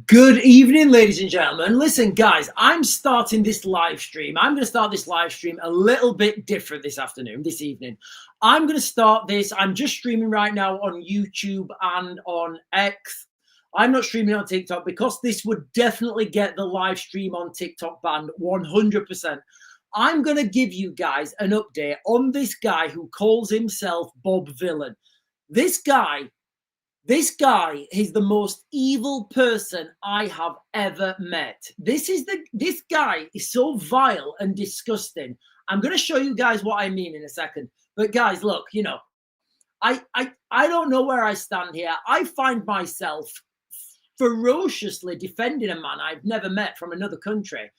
Good evening, ladies and gentlemen. Listen, guys, I'm starting this live stream. I'm going to start this live stream a little bit different this evening. I'm going to start this. I'm just streaming right now on YouTube and on X. I'm not streaming on TikTok because this would definitely get the live stream on TikTok banned 100%. I'm going to give you guys an update on this guy who calls himself Bob Villain. This guy is the most evil person I have ever met. This guy is so vile and disgusting. I'm going to show you guys what I mean in a second. But guys, look, you know, I don't know where I stand here. I find myself ferociously defending a man I've never met from another country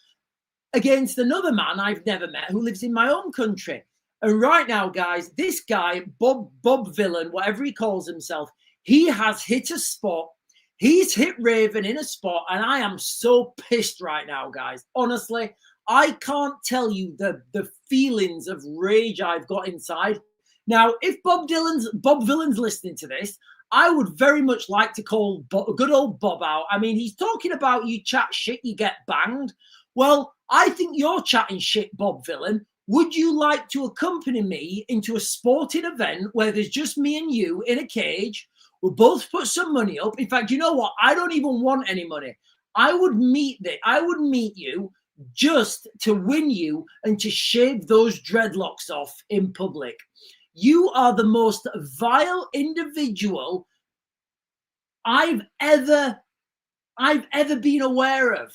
against another man I've never met who lives in my own country. And right now, guys, this guy, Bob Villain, whatever he calls himself, he has hit a spot. He's hit Raven in a spot, and I am so pissed right now, guys. Honestly, I can't tell you the feelings of rage I've got inside. Now, if Bob Villain's listening to this, I would very much like to call good old Bob out. I mean, he's talking about you chat shit, you get banged. Well, I think you're chatting shit, Bob Villain. Would you like to accompany me into a sporting event where there's just me and you in a cage? We'll both put some money up. In fact, you know what? I don't even want any money. I would meet you just to win you and to shave those dreadlocks off in public. You are the most vile individual I've ever been aware of.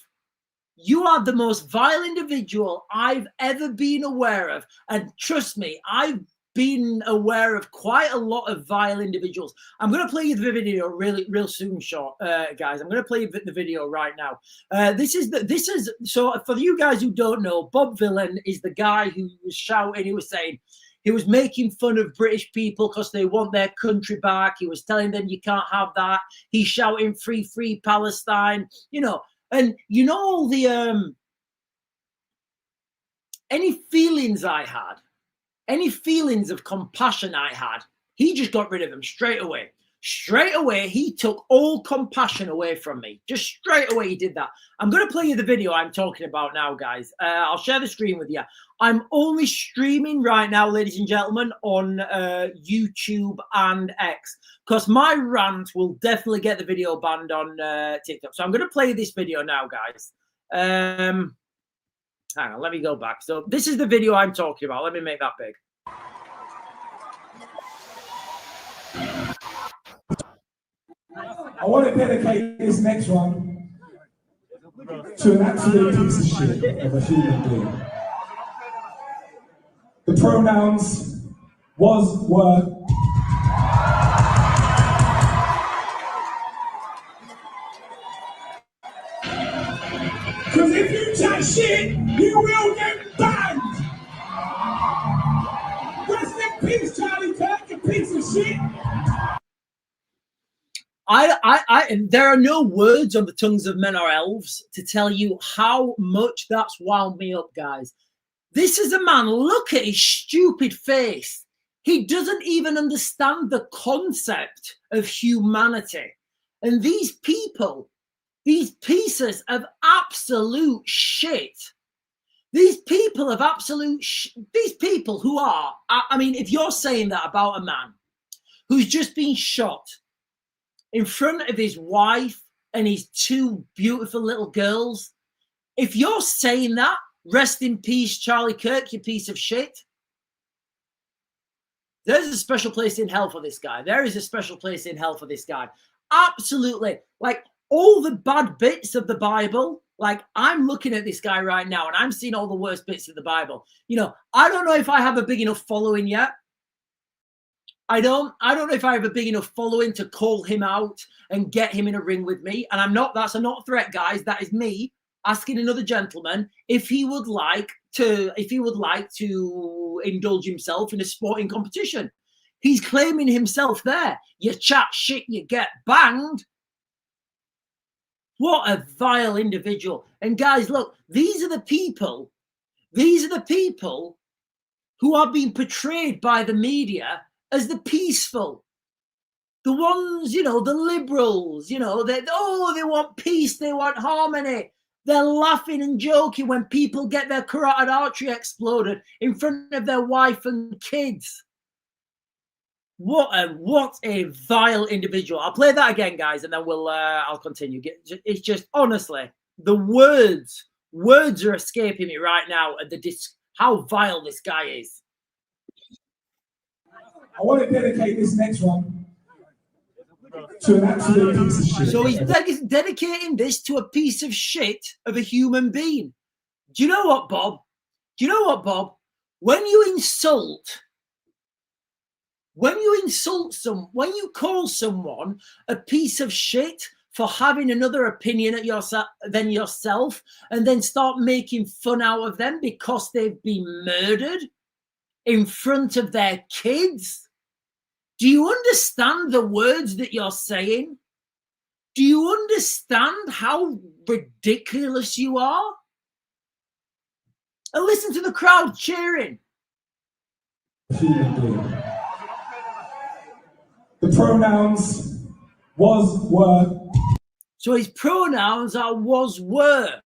You are the most vile individual I've ever been aware of. And trust me, I've been aware of quite a lot of vile individuals. I'm going to play you the video real soon, guys. I'm going to play the video right now. So for you guys who don't know, Bob Villain is the guy who was shouting. He was saying, he was making fun of British people because they want their country back. He was telling them you can't have that. He's shouting free Palestine, you know. And you know all the any feelings I had, any feelings of compassion I had, he just got rid of them straight away. Straight away, he took all compassion away from me. Just straight away, he did that. I'm going to play you the video I'm talking about now, guys. I'll share the screen with you. I'm only streaming right now, ladies and gentlemen, on YouTube and X, because my rant will definitely get the video banned on TikTok. So I'm going to play this video now, guys. Hang on, let me go back. So this is the video I'm talking about. Let me make that big. I want to dedicate this next one to an absolute piece of shit of a human being. The pronouns was, were. Because if you chat shit, you will get banned. Rest in peace, Charlie Kirk, you piece of shit. And there are no words on the tongues of men or elves to tell you how much that's wound me up, guys. This is a man, look at his stupid face. He doesn't even understand the concept of humanity. And these people, these pieces of absolute shit, these people who are, I mean, if you're saying that about a man who's just been shot in front of his wife and his two beautiful little girls, if you're saying that, rest in peace, Charlie Kirk, you piece of shit. There's a special place in hell for this guy. There is a special place in hell for this guy. Absolutely. Like all the bad bits of the Bible, like I'm looking at this guy right now and I'm seeing all the worst bits of the Bible. You know, I don't know if I have a big enough following yet. I don't know if I have a big enough following to call him out and get him in a ring with me. And that's not a threat, guys. That is me asking another gentleman if he would like to indulge himself in a sporting competition. He's claiming himself there. You chat shit, you get banged. What a vile individual. And guys, look, these are the people who are being portrayed by the media as the peaceful, The ones, you know, the liberals, you know, they want peace, they want harmony. They're laughing and joking when people get their carotid artery exploded in front of their wife and kids. What a vile individual. I'll play that again, guys, and then I'll continue. It's just, honestly, the words are escaping me right now at how vile this guy is. I want to dedicate this next one to an absolute piece of shit. So he's dedicating this to a piece of shit of a human being. Do you know what, Bob? When you call someone a piece of shit for having another opinion than yourself, and then start making fun out of them because they've been murdered in front of their kids, do you understand the words that you're saying? Do you understand how ridiculous you are? And listen to the crowd cheering. The pronouns was, were. So his pronouns are was, were.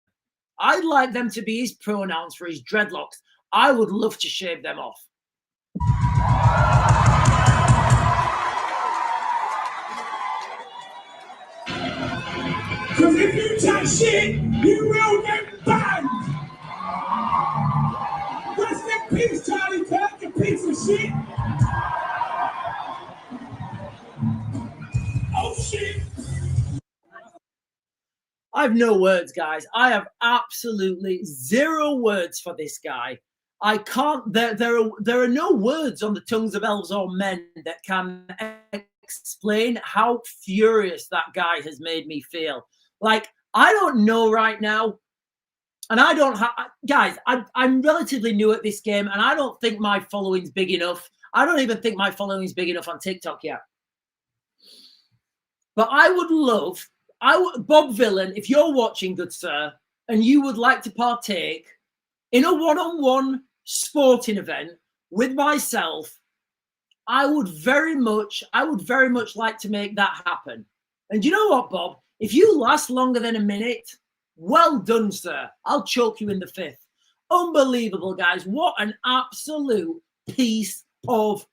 I'd like them to be his pronouns for his dreadlocks. I would love to shave them off. Because if you chat shit, you will get banned. Rest in peace, Charlie Kirk, you piece of shit. Oh shit. I have no words, guys. I have absolutely zero words for this guy. I can't. There are no words on the tongues of elves or men that can explain how furious that guy has made me feel. Like, I don't know right now, and I don't have, guys, I'm relatively new at this game, and I don't think my following's big enough. I don't even think my following's big enough on TikTok yet. But I would love, Bob Villain, if you're watching, good sir, and you would like to partake in a one-on-one sporting event with myself, I would very much like to make that happen. And you know what, Bob? If you last longer than a minute, well done, sir. I'll choke you in the fifth. Unbelievable, guys. What an absolute piece of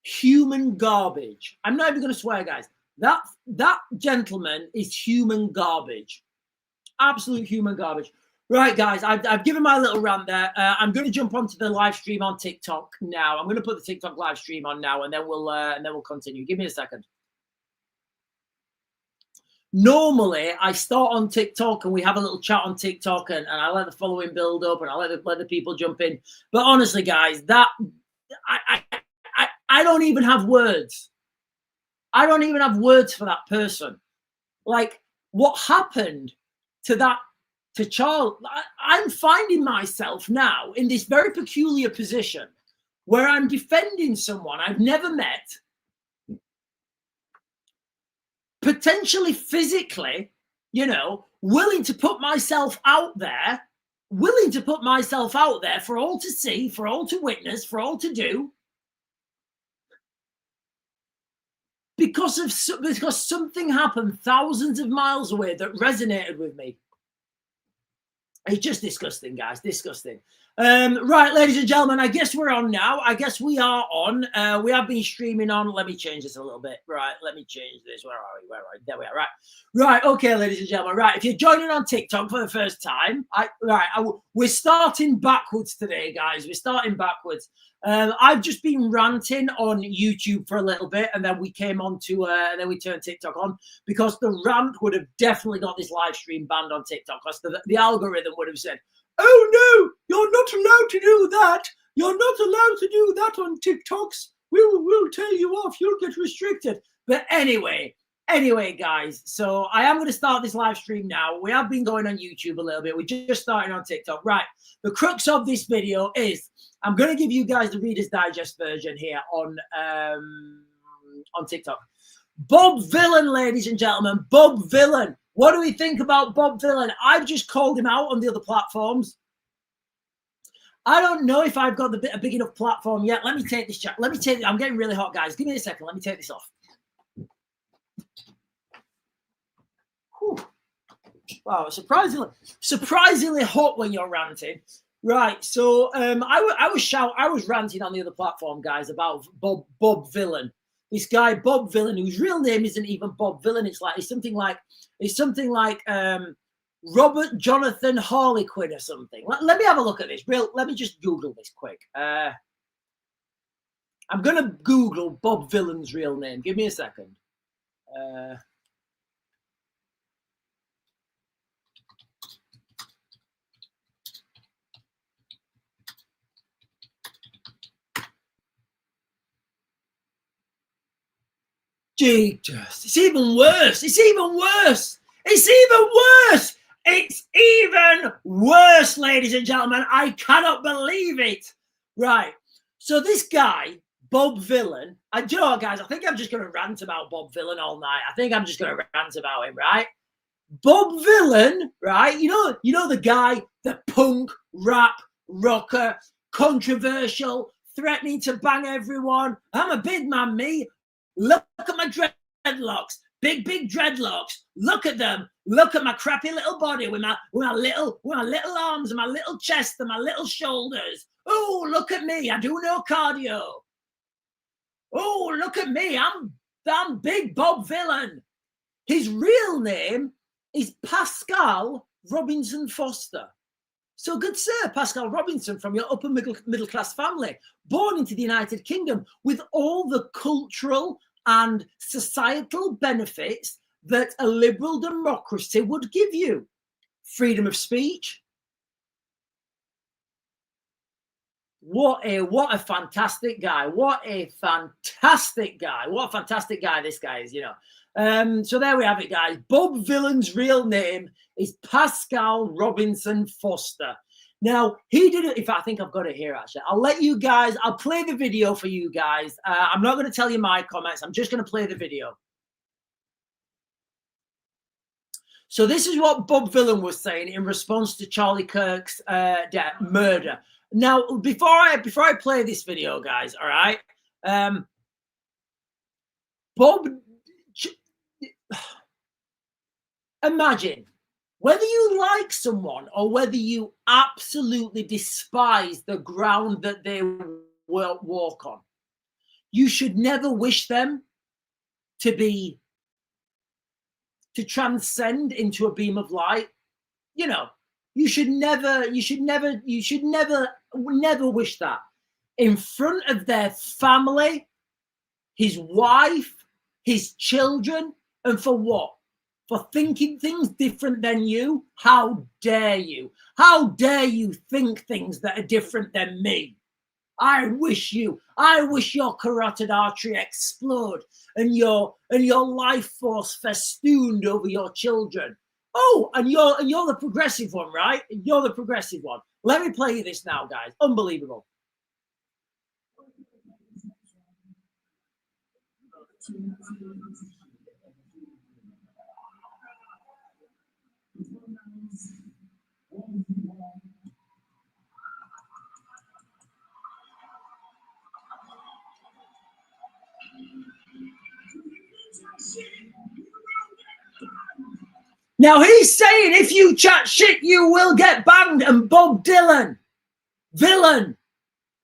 human garbage. I'm not even going to swear, guys. That gentleman is human garbage. Absolute human garbage. Right, guys, I've given my little rant there. I'm going to jump onto the live stream on TikTok now. I'm going to put the TikTok live stream on now, and then we'll continue. Give me a second. Normally, I start on TikTok and we have a little chat on TikTok, and I let the following build up, and I let the people jump in. But honestly, guys, I don't even have words. I don't even have words for that person. Like, what happened to Charles? I'm finding myself now in this very peculiar position where I'm defending someone I've never met, potentially physically, you know, willing to put myself out there for all to see, for all to witness, for all to do, because something happened thousands of miles away that resonated with me. It's just disgusting, guys. Disgusting. Right, ladies and gentlemen, I guess we're on now. I guess we are on. We have been streaming on. Let me change this a little bit. Right, let me change this. Where are we? There we are. Right. Right, okay, ladies and gentlemen. Right, if you're joining on TikTok for the first time, we're starting backwards today, guys. We're starting backwards. I've just been ranting on YouTube for a little bit, and then we came on to, and then we turned TikTok on, because the rant would have definitely got this live stream banned on TikTok, because the algorithm would have said, "Oh no, you're not allowed to do that. You're not allowed to do that on TikToks. We'll tell you off. You'll get restricted." But anyway, guys, so I am going to start this live stream now. We have been going on YouTube a little bit. We're just starting on TikTok. Right. The crux of this video is I'm going to give you guys the Reader's Digest version here on TikTok. Bob Villain, ladies and gentlemen. Bob Villain. What do we think about Bob Villain? I've just called him out on the other platforms. I don't know if I've got a big enough platform yet. Let me take this chat. I'm getting really hot, guys. Give me a second. Let me take this off. Wow, surprisingly hot when you're ranting. Right, so I was ranting on the other platform, guys, about Bob Villain. This guy Bob Villain, whose real name isn't even Bob Villain. It's something like Robert Jonathan Harlequin or something. Let me have a look at this. Let me just Google this quick. I'm gonna Google Bob Villain's real name. Give me a second. Jesus, it's even worse. It's even worse. It's even worse. It's even worse, ladies and gentlemen. I cannot believe it. Right. So this guy, Bob Villain, and you know what, guys? I think I'm just going to rant about Bob Villain all night. I think I'm just going to rant about him, right? Bob Villain, right? You know the guy, the punk, rap, rocker, controversial, threatening to bang everyone. I'm a big man, me. Look at my dreadlocks, big dreadlocks. Look at them. Look at my crappy little body with my little arms and my little chest and my little shoulders. Oh, look at me. I do no cardio. Oh, look at me. I'm big Bob Villain. His real name is Pascal Robinson Foster. So good sir, Pascal Robinson, from your upper middle class family, born into the United Kingdom with all the cultural and societal benefits that a liberal democracy would give you. Freedom of speech. What a fantastic guy. What a fantastic guy. What a fantastic guy this guy is, So there we have it, guys. Bob Villain's real name is Pascal Robinson Foster. Now, he did it. If I think I've got it here, actually. I'll play the video for you guys. I'm not going to tell you my comments. I'm just going to play the video. So this is what Bob Villain was saying in response to Charlie Kirk's murder. Now, before I play this video, guys, all right, Bob, imagine whether you like someone or whether you absolutely despise the ground that they walk on. You should never wish them to transcend into a beam of light. You should never wish that in front of their family, his wife, his children, and for what? For thinking things different than you? How dare you? How dare you think things that are different than me? I wish your carotid artery explode and your life force festooned over your children. Oh, and you're the progressive one, right? You're the progressive one. Let me play you this now, guys. Unbelievable. Now he's saying if you chat shit, you will get banned. And Bob Villain,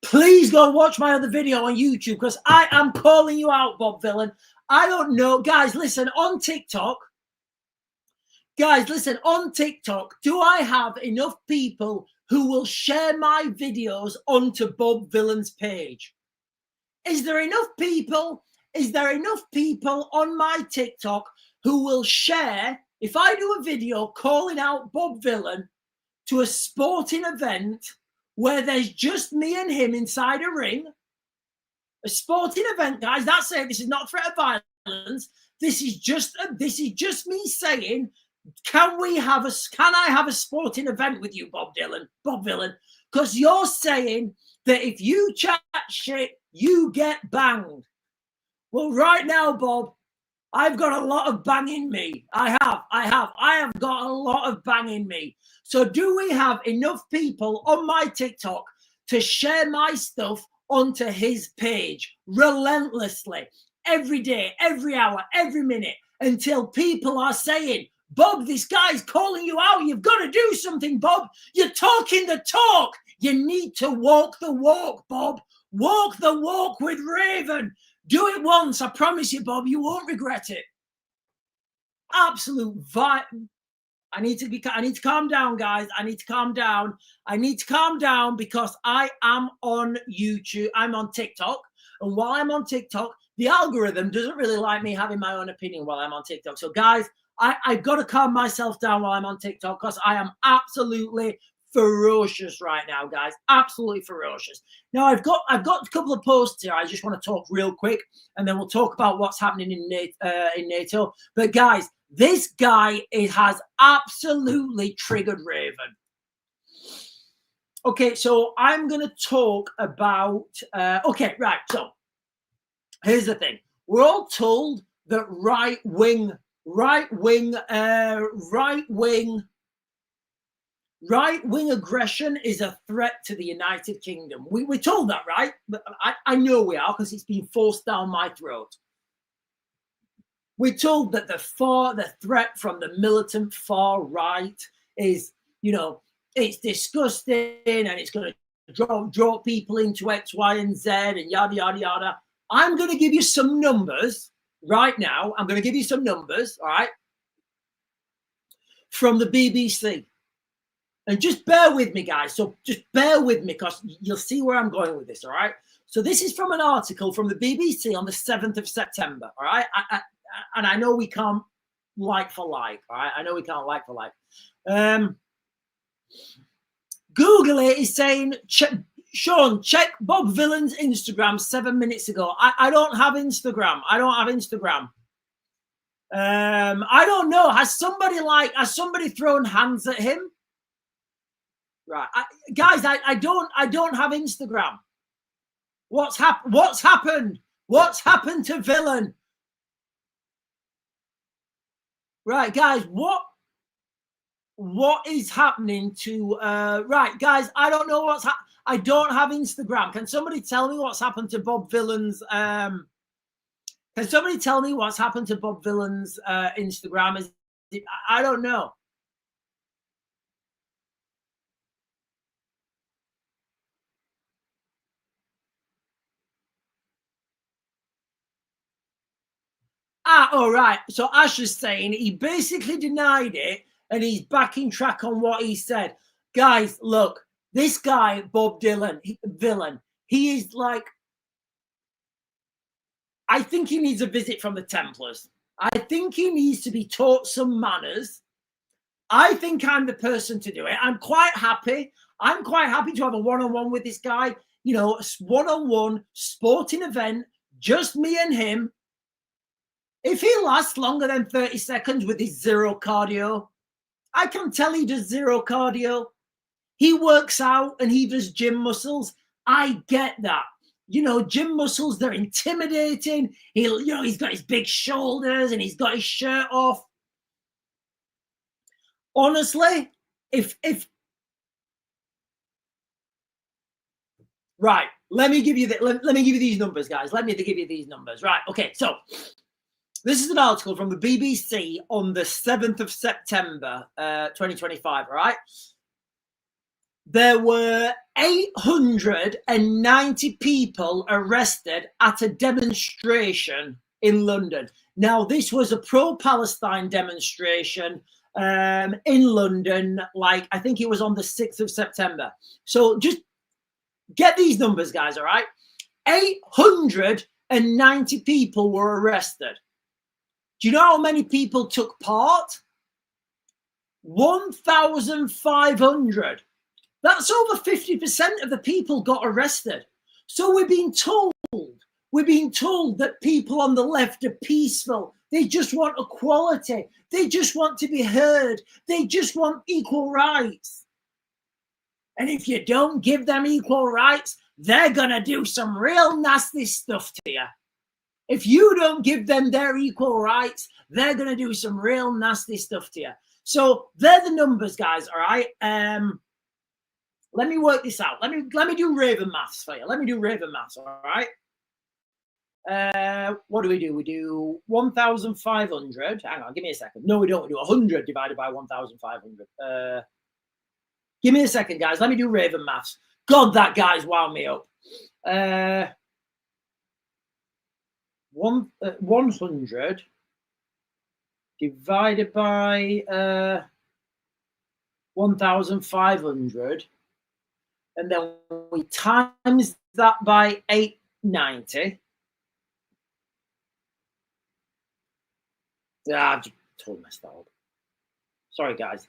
please go watch my other video on YouTube because I am calling you out, Bob Villain. I don't know. Guys, listen, on TikTok, do I have enough people who will share my videos onto Bob Villain's page? Is there enough people on my TikTok who will share, if I do a video calling out Bob Villain to a sporting event where there's just me and him inside a ring, a sporting event, guys, that's it. This is not threat of violence. This is just me saying, can I have a sporting event with you, Bob Villain? Because you're saying that if you chat shit, you get banged. Well, right now, Bob, I've got a lot of bang in me. I have got a lot of bang in me. So do we have enough people on my TikTok to share my stuff onto his page relentlessly, every day, every hour, every minute, until people are saying, Bob, this guy's calling you out. You've got to do something, Bob. You're talking the talk. You need to walk the walk, Bob. Walk the walk with Raven. Do it once. I promise you, Bob, you won't regret it. Absolute vibe. I need to calm down, guys. I need to calm down. I need to calm down because I am on YouTube. I'm on TikTok. And while I'm on TikTok, the algorithm doesn't really like me having my own opinion while I'm on TikTok. So, guys, I've got to calm myself down while I'm on TikTok because I am absolutely ferocious right now, guys. Absolutely ferocious. Now, I've got a couple of posts here. I just want to talk real quick, and then we'll talk about what's happening in NATO. But, guys, this guy has absolutely triggered Raven. Okay, so I'm going to talk about... okay, right. So here's the thing. We're all told that right-wing aggression is a threat to the United Kingdom. We're told that, right? But I know we are because it's been forced down my throat. We're told that the threat from the militant far right is, you know, it's disgusting and it's going to draw people into X, Y, and Z and yada, yada, yada. I'm going to give you some numbers right now. I'm going to give you some numbers, all right, from the BBC. And just bear with me, guys. So just bear with me because you'll see where I'm going with this, all right? So this is from an article from the BBC on the 7th of September, all right? And I know we can't like for like, all right? I know we can't like for like. Google it is saying, Sean, check Bob Villain's Instagram 7 minutes ago. I don't have Instagram. I don't have Instagram. I don't know. Has somebody thrown hands at him? Right, guys, I don't have Instagram. What's happened? What's happened to Villain? Right, guys, what is happening to right, guys? I don't know I don't have Instagram. Can somebody tell me what's happened to Bob Villain's? Can somebody tell me what's happened to Bob Villain's Instagram? I don't know. Oh, right. So Ash is saying he basically denied it and he's backing track on what he said. Guys, look, this guy, Bob Villain, he is like, I think he needs a visit from the Templars. I think he needs to be taught some manners. I think I'm the person to do it. I'm quite happy. I'm quite happy to have a one-on-one with this guy. You know, a one-on-one sporting event, just me and him. If he lasts longer than 30 seconds with his zero cardio, I can tell he does zero cardio. He works out and he does gym muscles. I get that. You know, gym muscles, they're intimidating. He's got his big shoulders and he's got his shirt off. Honestly, right, let me give you these numbers, guys. Let me give you these numbers. Right, okay, so this is an article from the BBC on the 7th of September, 2025, all right? There were 890 people arrested at a demonstration in London. Now, this was a pro-Palestine demonstration in London, like I think it was on the 6th of September. So just get these numbers, guys, all right? 890 people were arrested. Do you know how many people took part? 1,500. That's over 50% of the people got arrested. So we're being told that people on the left are peaceful. They just want equality. They just want to be heard. They just want equal rights. And if you don't give them equal rights, they're going to do some real nasty stuff to you. If you don't give them their equal rights, they're going to do some real nasty stuff to you. So they're the numbers, guys, all right? Let me work this out. Let me do Raven maths for you. Let me do Raven maths, all right? What do? We do 1,500. Hang on, give me a second. No, we don't. We do 100 divided by 1,500. Give me a second, guys. Let me do Raven maths. God, that guy's wound me up. 100 divided by 1,500, and then we times that by 890. I just totally messed that up. Sorry, guys.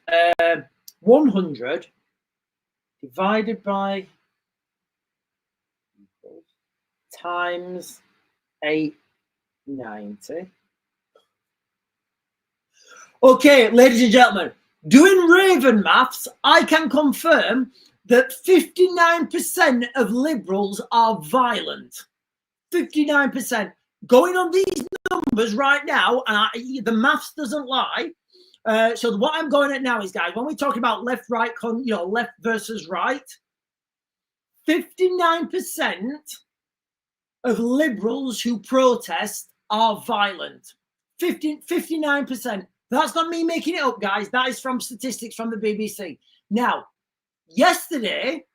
100 divided by times 890. Okay, ladies and gentlemen, doing Raven maths, I can confirm that 59% of liberals are violent. 59%. Going on these numbers right now, and the maths doesn't lie. So what I'm going at now is, guys, when we talk about left, right, left versus right, 59% of liberals who protest are violent. 59%. That's not me making it up, guys. That is from statistics from the BBC. Now, yesterday,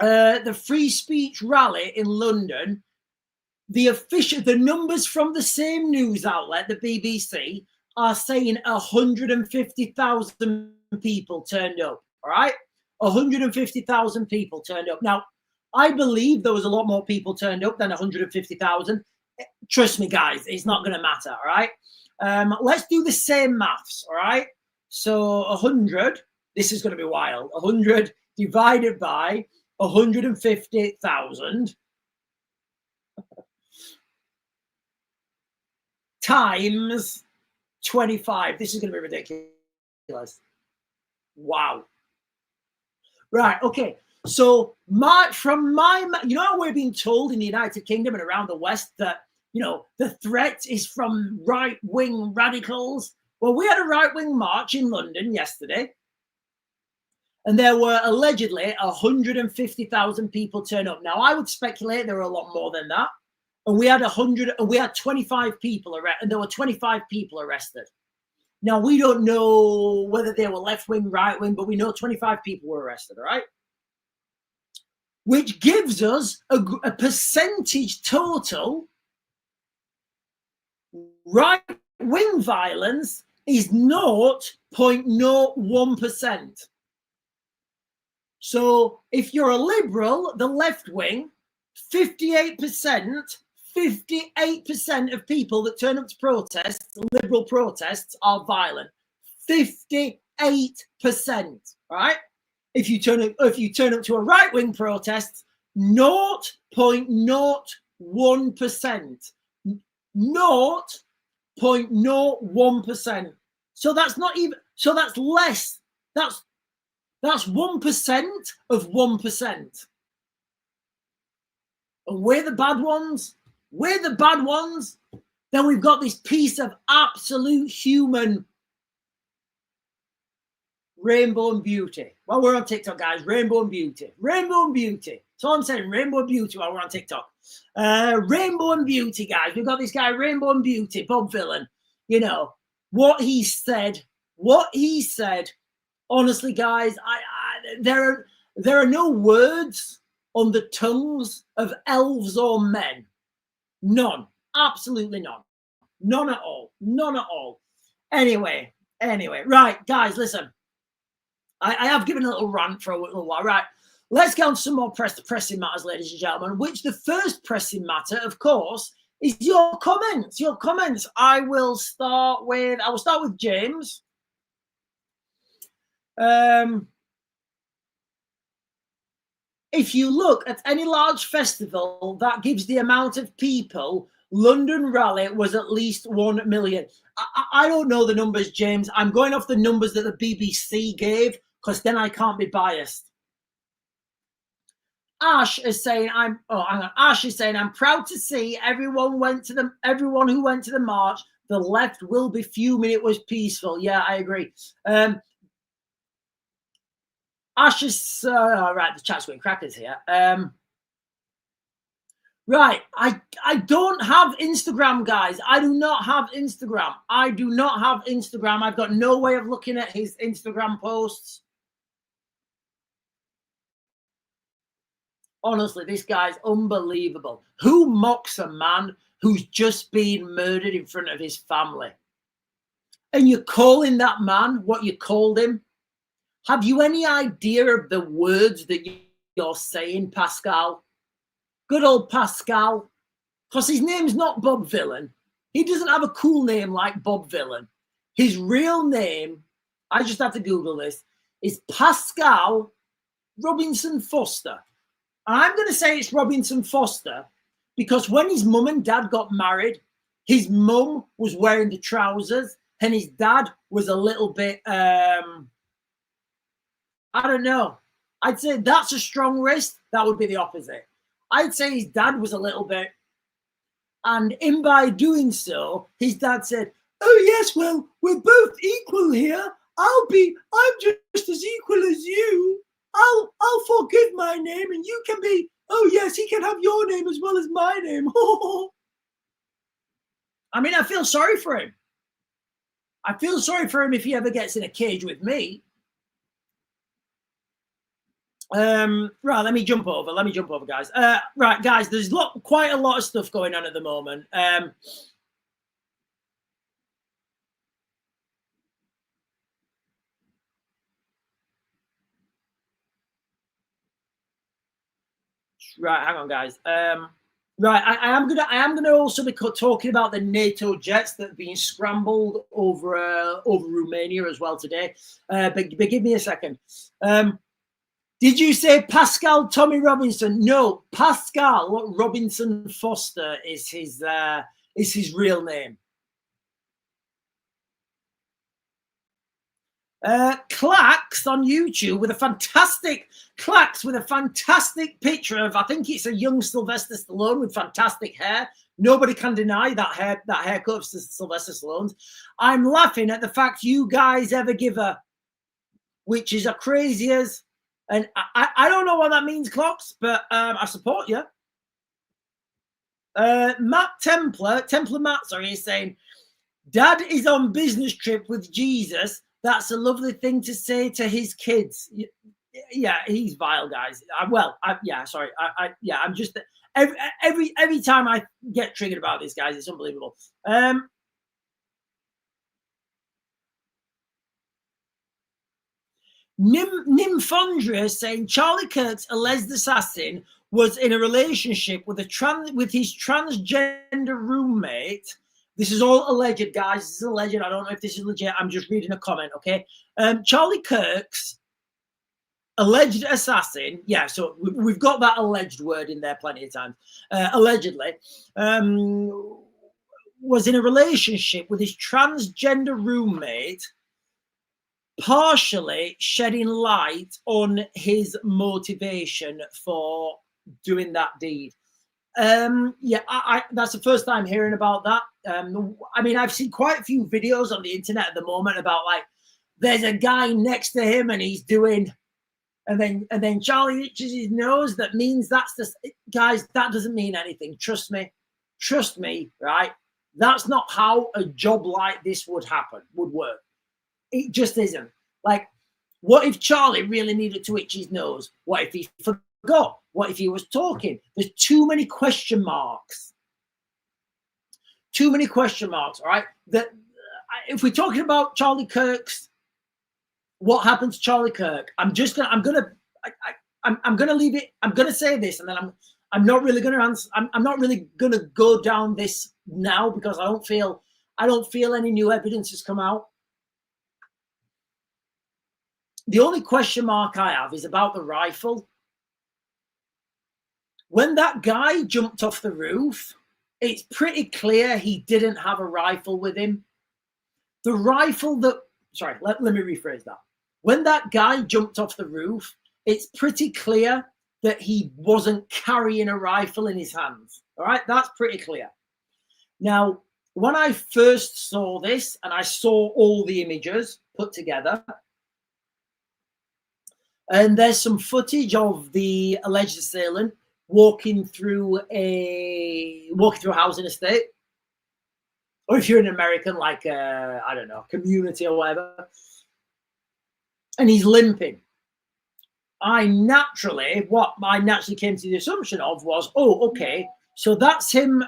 the free speech rally in London, the numbers from the same news outlet, the BBC, are saying 150,000 people turned up. All right, 150,000 people turned up. Now, I believe there was a lot more people turned up than 150,000. Trust me, guys, it's not going to matter. All right, let's do the same maths. All right, so 100. This is going to be wild. 100 divided by 150,000 times 25. This is going to be ridiculous. Wow. Right. Okay. So you know how we're being told in the United Kingdom and around the West that, the threat is from right-wing radicals. Well, we had a right-wing march in London yesterday, and there were allegedly 150,000 people turn up. Now, I would speculate there were a lot more than that. And we had 25 people arrested, and there were 25 people arrested. Now, we don't know whether they were left-wing, right-wing, but we know 25 people were arrested, all right? Which gives us a percentage total. Right-wing violence is 0.01%. So if you're a liberal, the left-wing, 58% of people that turn up to protests, liberal protests, are violent. 58%. Right? If you turn up to a right-wing protest, 0.01%. 0.01%. So that's not even. So that's less. That's 1% of 1%. And we're the bad ones. We're the bad ones. Then we've got this piece of absolute human rainbow and beauty. Well, we're on TikTok, guys. Rainbow and beauty. Rainbow and beauty. So I'm saying rainbow and beauty while we're on TikTok. Rainbow and beauty, guys. We've got this guy, Rainbow and Beauty, Bob Villain. What he said. Honestly, guys, there are no words on the tongues of elves or men. None. Absolutely none. None at all. None at all. Anyway. Right, guys, listen. I have given a little rant for a little while. Right. Let's get on to some more pressing matters, ladies and gentlemen, which the first pressing matter, of course, is your comments. Your comments. I will start with James. If you look at any large festival that gives the amount of people, London Rally was at least 1 million. I don't know the numbers, James. I'm going off the numbers that the BBC gave, because then I can't be biased. Ash is saying I'm proud to see everyone who went to the march. The left will be fuming. It was peaceful. Yeah, I agree. Ash is right. The chat's going crackers here. Right. I don't have Instagram, guys. I do not have Instagram. I do not have Instagram. I've got no way of looking at his Instagram posts. Honestly, this guy's unbelievable. Who mocks a man who's just been murdered in front of his family? And you're calling that man what you called him? Have you any idea of the words that you're saying, Pascal? Good old Pascal. Because his name's not Bob Villain. He doesn't have a cool name like Bob Villain. His real name, I just had to Google this, is Pascal Robinson Foster. I'm going to say it's Robinson Foster because when his mum and dad got married, his mum was wearing the trousers and his dad was a little bit, I don't know. I'd say that's a strong wrist. That would be the opposite. I'd say his dad was a little bit, and in by doing so, his dad said, "Oh yes, well, we're both equal here. I'm just as equal as you. I'll forgive my name and you can be, oh yes, he can have your name as well as my name." I mean, I feel sorry for him. I feel sorry for him if he ever gets in a cage with me. Right, let me jump over, guys. Right, guys, there's quite a lot of stuff going on at the moment. Right, hang on, guys. Right, I am gonna also be talking about the NATO jets that have been scrambled over Romania as well today. But give me a second. Did you say Pascal Tommy Robinson? No, Pascal Robinson Foster is his real name. Clacks on YouTube with a fantastic picture of, I think it's a young Sylvester Stallone with fantastic hair. Nobody can deny that haircut of Sylvester Stallone's. I'm laughing at the fact you guys ever give a, which is a crazy as, and I don't know what that means, Clocks, but I support you. Matt Templar Matt, sorry, is saying, Dad is on business trip with Jesus. That's a lovely thing to say to his kids. Yeah, he's vile, guys. Sorry. I'm just every time I get triggered about this, guys, it's unbelievable. Nymphondria is saying Charlie Kirk's alleged assassin was in a relationship with his transgender roommate. This is all alleged, guys. This is alleged. I don't know if this is legit. I'm just reading a comment, okay? Charlie Kirk's alleged assassin, yeah, so we've got that alleged word in there plenty of times, allegedly, was in a relationship with his transgender roommate, partially shedding light on his motivation for doing that deed. That's the first time hearing about that. I mean, I've seen quite a few videos on the internet at the moment about, like, there's a guy next to him and he's doing, and then Charlie itches his nose. That means that's the, guys, that doesn't mean anything. Trust me, right? That's not how a job like this would work. It just isn't. Like, what if Charlie really needed to itch his nose? What if he forgot? What if he was talking? There's too many question marks. All right? That if we're talking about Charlie Kirk's, what happened to Charlie Kirk? I'm gonna leave it. I'm gonna say this, and then I'm not really gonna answer. I'm not really gonna go down this now because I don't feel any new evidence has come out. The only question mark I have is about the rifle. When that guy jumped off the roof, it's pretty clear he didn't have a rifle with him. The rifle that, sorry, let me rephrase that. When that guy jumped off the roof, it's pretty clear that he wasn't carrying a rifle in his hands. All right, that's pretty clear. Now, when I first saw this and I saw all the images put together, and there's some footage of the alleged assailant walking through a housing estate, or if you're an American, like I don't know, community or whatever, and he's limping. What I naturally came to the assumption of was, oh, okay, so that's him.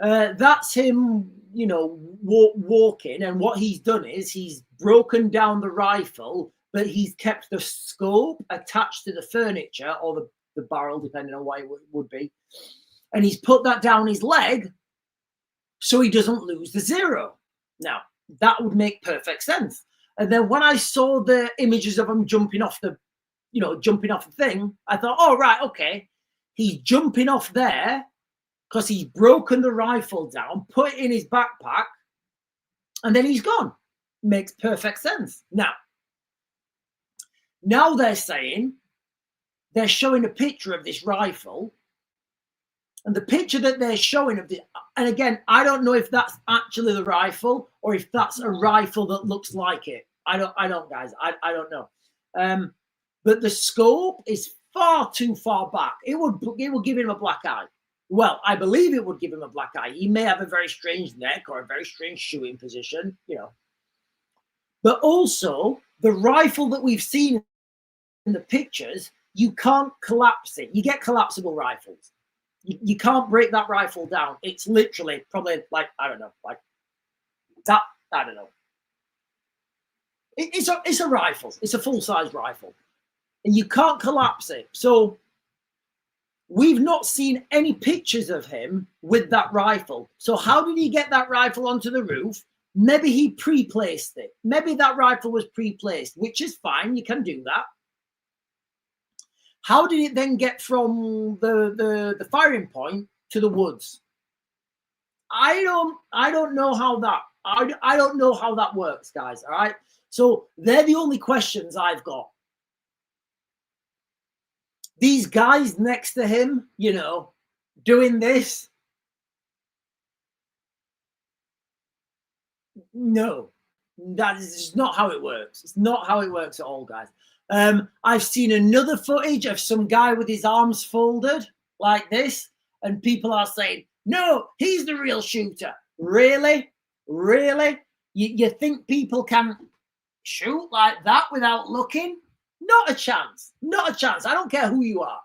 That's him, you know, walking, and what he's done is he's broken down the rifle, but he's kept the scope attached to the furniture or the barrel, depending on what it would be, and he's put that down his leg so he doesn't lose the zero. Now, that would make perfect sense. And then when I saw the images of him jumping off the thing, I thought, oh, right, okay, he's jumping off there because he's broken the rifle down, put it in his backpack, and then he's gone. Makes perfect sense. Now they're saying, they're showing a picture of this rifle, and the picture that they're showing of the, and again, I don't know if that's actually the rifle or if that's a rifle that looks like it. I don't, guys. I don't know. But the scope is far too far back. It would give him a black eye. Well, I believe it would give him a black eye. He may have a very strange neck or a very strange shooting position, you know. But also, the rifle that we've seen in the pictures, you can't collapse it. You get collapsible rifles. You can't break that rifle down. It's literally probably like, I don't know, like that, I don't know. It's a rifle. It's a full-size rifle. And you can't collapse it. So we've not seen any pictures of him with that rifle. So how did he get that rifle onto the roof? Maybe he pre-placed it. Maybe that rifle was pre-placed, which is fine. You can do that. How did it then get from the firing point to the woods? I don't know how that I don't know how that works, guys. All right. So they're the only questions I've got. These guys next to him, you know, doing this. No, that is not how it works. It's not how it works at all, guys. I've seen another footage of some guy with his arms folded like this, and people are saying, no, he's the real shooter. Really? Really? You think people can shoot like that without looking? Not a chance. Not a chance. I don't care who you are.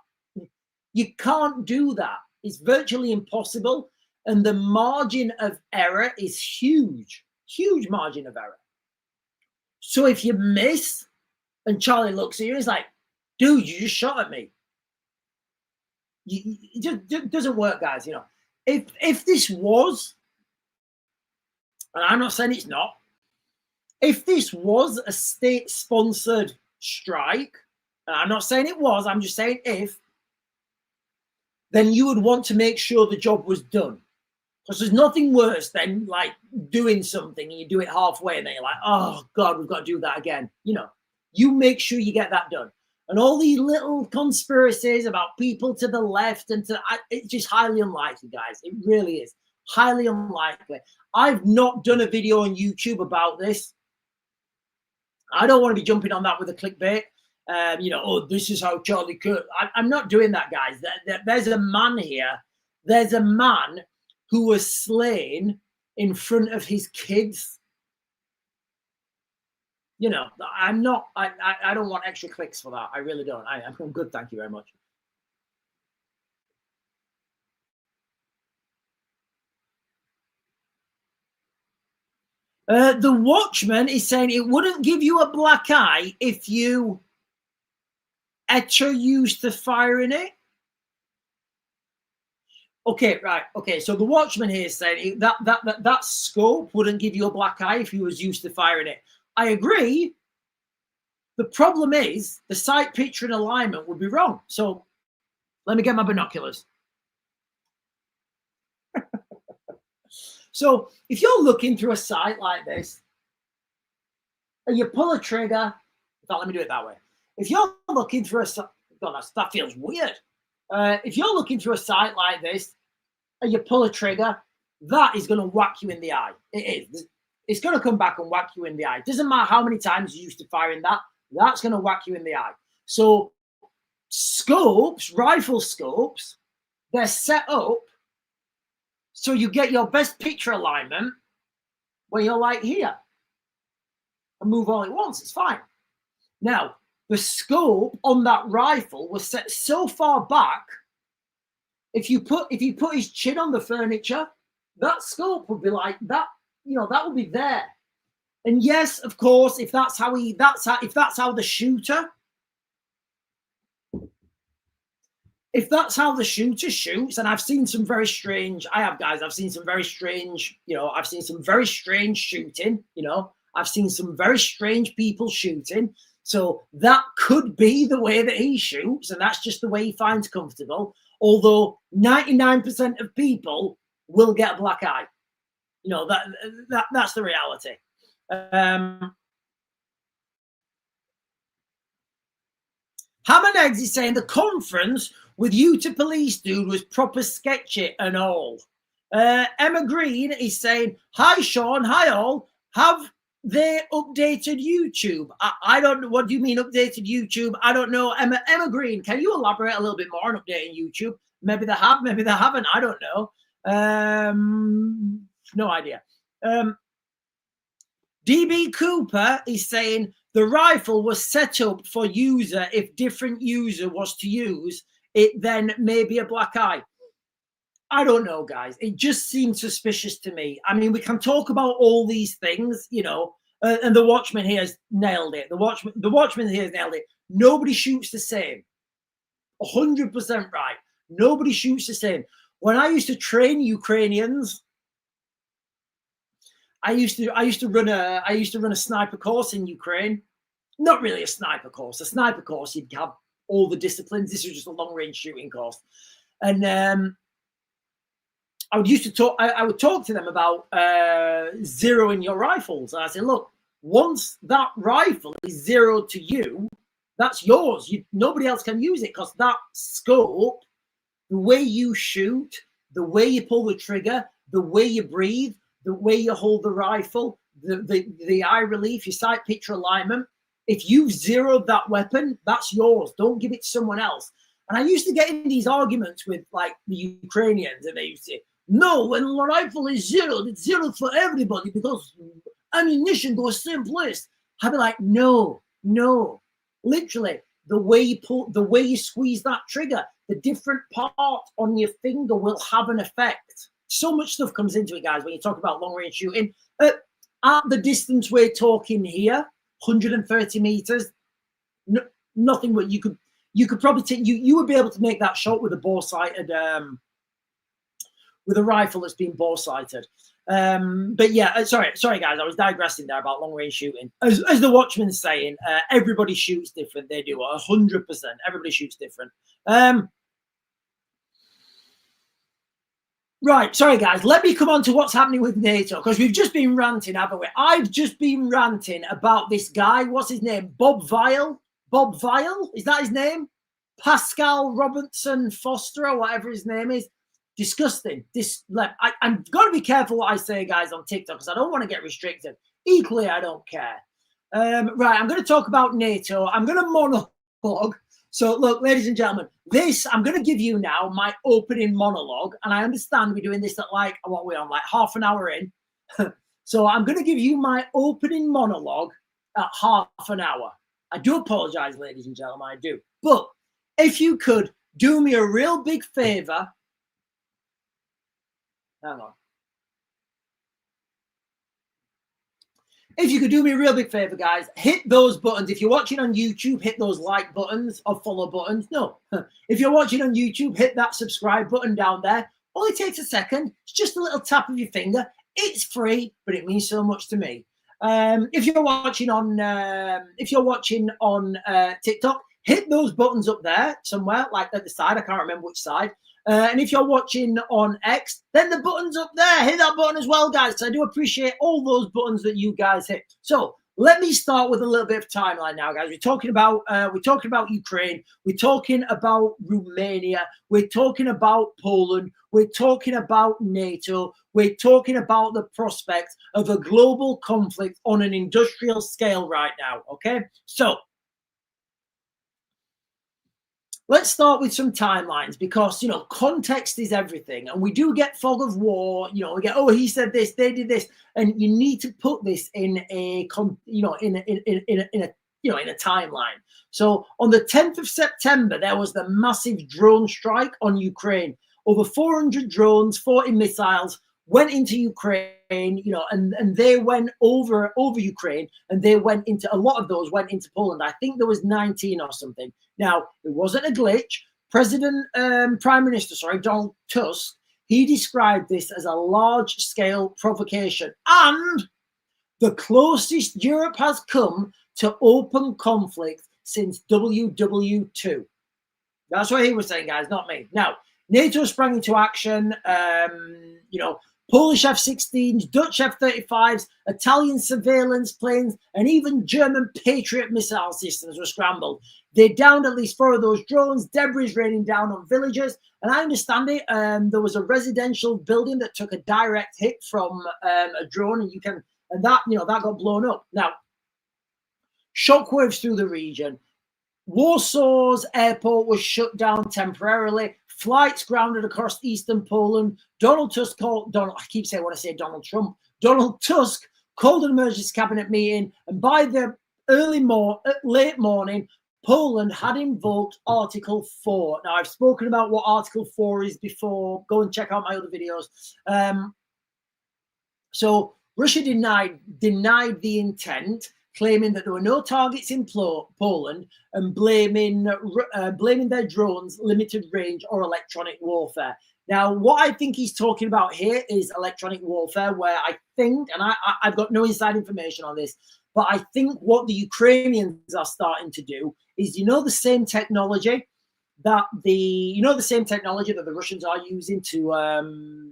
You can't do that. It's virtually impossible. And the margin of error is huge. Huge margin of error. So if you miss, and Charlie looks at you, he's like, dude, you just shot at me. It just doesn't work, guys. You know, if this was, and I'm not saying it's not, if this was a state-sponsored strike, and I'm not saying it was, I'm just saying if, then you would want to make sure the job was done. Because there's nothing worse than like doing something and you do it halfway and then you're like, oh God, we've got to do that again. You know, you make sure you get that done. And all these little conspiracies about people to the left and it's just highly unlikely, guys. It really is highly unlikely. I've not done a video on YouTube about this. I don't want to be jumping on that with a clickbait. You know, oh, this is how Charlie Kirk. I'm not doing that, guys. There's a man here. There's a man who was slain in front of his kids. You know, I'm not, I don't want extra clicks for that. I really don't. I'm good. Thank you very much. The Watchman is saying it wouldn't give you a black eye if you ever used to firing it. Okay, right. Okay, so the Watchman here is saying that scope wouldn't give you a black eye if you was used to firing it. I agree. The problem is the sight, picture, and alignment would be wrong. So let me get my binoculars. So if you're looking through a sight like this, and you pull a trigger, in fact, let me do it that way. If you're looking through a sight, God, that feels weird. If you're looking through a sight like this, and you pull a trigger, that is going to whack you in the eye. It is. It's going to come back and whack you in the eye. It doesn't matter how many times you used to firing that. That's going to whack you in the eye. So scopes, rifle scopes, they're set up so you get your best picture alignment when you're like here and move all at once. It's fine. Now, the scope on that rifle was set so far back, if you put his chin on the furniture, that scope would be like that, you know, that would be there. And yes, of course, if that's how the shooter shoots, and I've seen some very strange, I've seen some very strange, you know, I've seen some very strange shooting, you know, I've seen some very strange people shooting. So that could be the way that he shoots, and that's just the way he finds comfortable. Although 99% of people will get a black eye. You know, that's the reality. Ham and Eggs is saying the conference with Utah police dude was proper sketchy and all. Emma Green is saying, hi Sean, hi all. Have they updated YouTube? I don't know. What do you mean updated YouTube? I don't know. Emma Green, can you elaborate a little bit more on updating YouTube? Maybe they have, maybe they haven't. I don't know. No idea. DB Cooper is saying the rifle was set up for user. If different user was to use it, then maybe a black eye. I don't know, guys. It just seems suspicious to me. I mean, we can talk about all these things, you know, and the Watchman here has nailed it. The Watchman here has nailed it. Nobody shoots the same. 100% right. Nobody shoots the same. When I used to train Ukrainians, I used to run a sniper course in Ukraine. Not really a sniper course. A sniper course, you'd have all the disciplines. This was just a long range shooting course, and I would talk to them about zeroing your rifles. And I said, look, once that rifle is zeroed to you, that's yours. Nobody else can use it, because that scope, the way you shoot, the way you pull the trigger, the way you breathe, the way you hold the rifle, the eye relief, your sight picture alignment. If you've zeroed that weapon, that's yours. Don't give it to someone else. And I used to get in these arguments with like the Ukrainians, and they used to say, no, when the rifle is zeroed, it's zeroed for everybody because ammunition goes same place. I'd be like, no. Literally, the way you pull, the way you squeeze that trigger, the different part on your finger will have an effect. So much stuff comes into it, guys, when you talk about long range shooting. At the distance we're talking here, 130 meters, nothing. What you could probably take, you would be able to make that shot with a bore sighted, with a rifle that's been bore sighted. But yeah, sorry guys, I was digressing there about long range shooting. As the Watchman's saying, everybody shoots different. They do 100%. Everybody shoots different. Right, sorry guys, let me come on to what's happening with NATO, because we've just been ranting, haven't we? I've just been ranting about this guy. What's his name? Bob Vial? Bob Vial? Is that his name? Pascal Robertson Foster, or whatever his name is. Disgusting. I'm got to be careful what I say, guys, on TikTok, because I don't want to get restricted. Equally, I don't care. Right, I'm going to talk about NATO. I'm going to monologue. So, look, ladies and gentlemen, I'm going to give you now my opening monologue, and I understand we're doing this at like, what we're on, like half an hour in. So I'm going to give you my opening monologue at half an hour. I do apologize, ladies and gentlemen, I do. But if you could do me a real big favor, hang on. If you could do me a real big favor, guys, hit those buttons. If you're watching on YouTube, hit those like buttons or follow buttons. No, if you're watching on YouTube, hit that subscribe button down there. Only takes a second. It's just a little tap of your finger. It's free, but it means so much to me. If you're watching on TikTok, hit those buttons up there somewhere, like at the side. I can't remember which side. And if you're watching on X, then the button's up there. Hit that button as well, guys. So I do appreciate all those buttons that you guys hit. So let me start with a little bit of timeline now, guys. We're talking about Ukraine. We're talking about Romania. We're talking about Poland. We're talking about NATO. We're talking about the prospect of a global conflict on an industrial scale right now. Okay, so let's start with some timelines because, you know, context is everything. And we do get fog of war. You know, we get, oh, he said this, they did this. And you need to put this in a, in a timeline. So on the 10th of September, there was the massive drone strike on Ukraine. Over 400 drones, 40 missiles went into Ukraine, you know, and they went over Ukraine, and they went into, a lot of those went into Poland. I think there was 19 or something. Now, it wasn't a glitch. Prime Minister, Donald Tusk, he described this as a large-scale provocation and the closest Europe has come to open conflict since WW2. That's what he was saying, guys, not me. Now, NATO sprang into action, you know, Polish F-16s, Dutch F-35s, Italian surveillance planes, and even German Patriot missile systems were scrambled. They downed at least 4 of those drones, debris raining down on villages. And I understand it, there was a residential building that took a direct hit from a drone, and that got blown up. Now, shockwaves through the region. Warsaw's airport was shut down temporarily. Flights grounded across eastern Poland. Donald Tusk called an emergency cabinet meeting, and by the late morning, Poland had invoked Article 4. Now, I've spoken about what Article 4 is before. Go and check out my other videos. So Russia denied the intent, claiming that there were no targets in Poland, and blaming their drones, limited range, or electronic warfare. Now, what I think he's talking about here is electronic warfare, where I think, and I've got no inside information on this, but I think what the Ukrainians are starting to do is, the same technology that the Russians are using to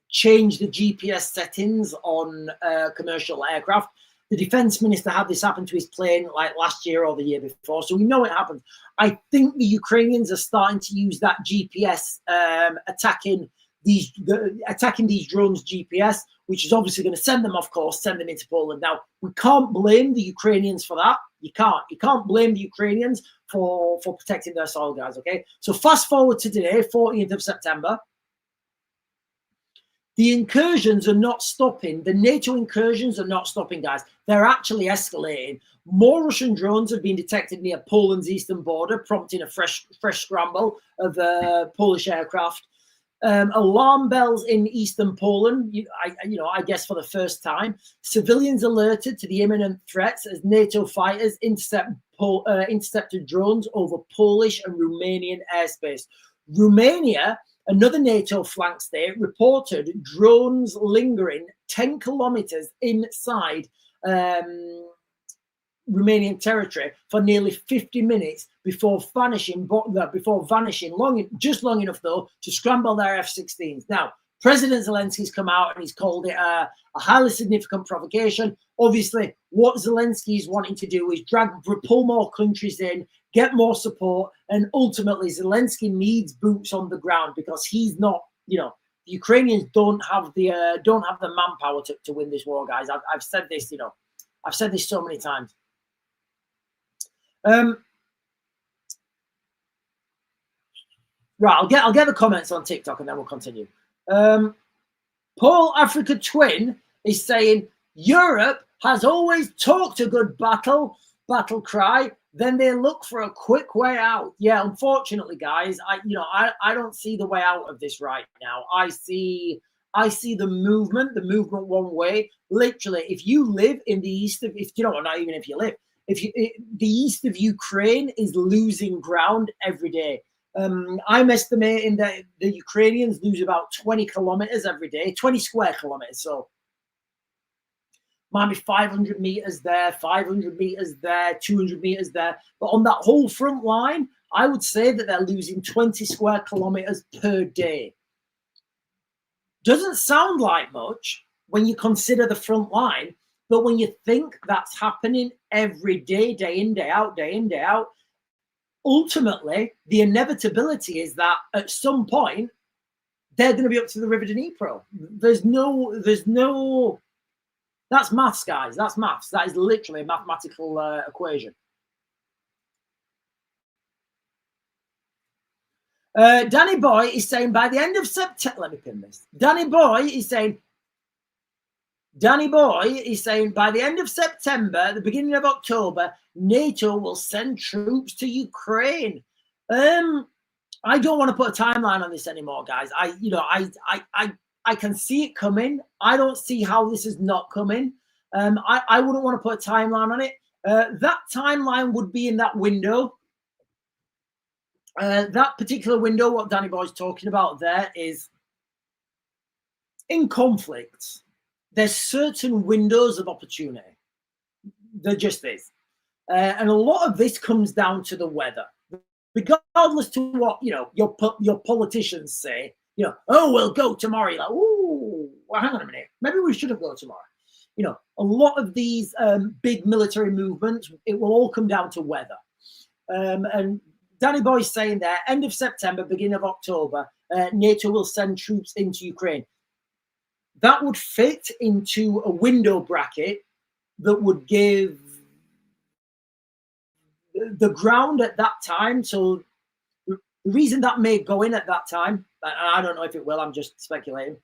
change the GPS settings on commercial aircraft. The defense minister had this happen to his plane like last year or the year before, so we know it happened. I think the Ukrainians are starting to use that GPS, attacking these drones' GPS, which is obviously going to send them into Poland. Now, we can't blame the Ukrainians for that. You can't blame the Ukrainians for protecting their soil, guys. Okay, so fast forward to today, 14th of September. The incursions are not stopping. The NATO incursions are not stopping, guys. They're actually escalating. More Russian drones have been detected near Poland's eastern border, prompting a fresh scramble of Polish aircraft. Alarm bells in eastern Poland, I guess for the first time. Civilians alerted to the imminent threats as NATO fighters intercepted drones over Polish and Romanian airspace. Romania, another NATO flank state, reported drones lingering 10 kilometers inside Romanian territory for nearly 50 minutes before vanishing long enough, though, to scramble their F-16s. Now, President Zelensky's come out and he's called it a highly significant provocation. Obviously, what Zelensky is wanting to do is pull more countries in, get more support, and ultimately Zelensky needs boots on the ground because he's not, the Ukrainians don't have the manpower to win this war, guys. I've said this, I've said this so many times. Right, I'll get the comments on TikTok and then we'll continue. Paul Africa Twin is saying Europe has always talked a good battle cry, then they look for a quick way out. Yeah, unfortunately, guys, I don't see the way out of this right now. I see the movement one way. Literally, if you live in the east of, not even if you live, the east of Ukraine is losing ground every day. I'm estimating that the Ukrainians lose about 20 kilometers every day, 20 square kilometers. So might be 500 meters there, 500 meters there, 200 meters there. But on that whole front line, I would say that they're losing 20 square kilometers per day. Doesn't sound like much when you consider the front line, but when you think that's happening every day, day in, day out, ultimately, the inevitability is that at some point, they're going to be up to the River Dnipro. There's no, that's maths, guys. That's maths. That is literally a mathematical equation. Danny Boy is saying by the end of September. Let me pin this. Danny Boy is saying by the end of September, the beginning of October, NATO will send troops to Ukraine. I don't want to put a timeline on this anymore, guys. I can see it coming. I don't see how this is not coming. I wouldn't want to put a timeline on it. That timeline would be in that window. That particular window, what Danny Boy's talking about there, is in conflicts. There's certain windows of opportunity. There just is. And a lot of this comes down to the weather. Regardless to what, your politicians say, oh, we'll go tomorrow. You're like, ooh, well, hang on a minute. Maybe we shouldn't go tomorrow. A lot of these big military movements, it will all come down to weather. And Danny Boy's saying there, end of September, beginning of October, NATO will send troops into Ukraine. That would fit into a window bracket that would give the ground at that time. So the reason that may go in at that time, and I don't know if it will, I'm just speculating.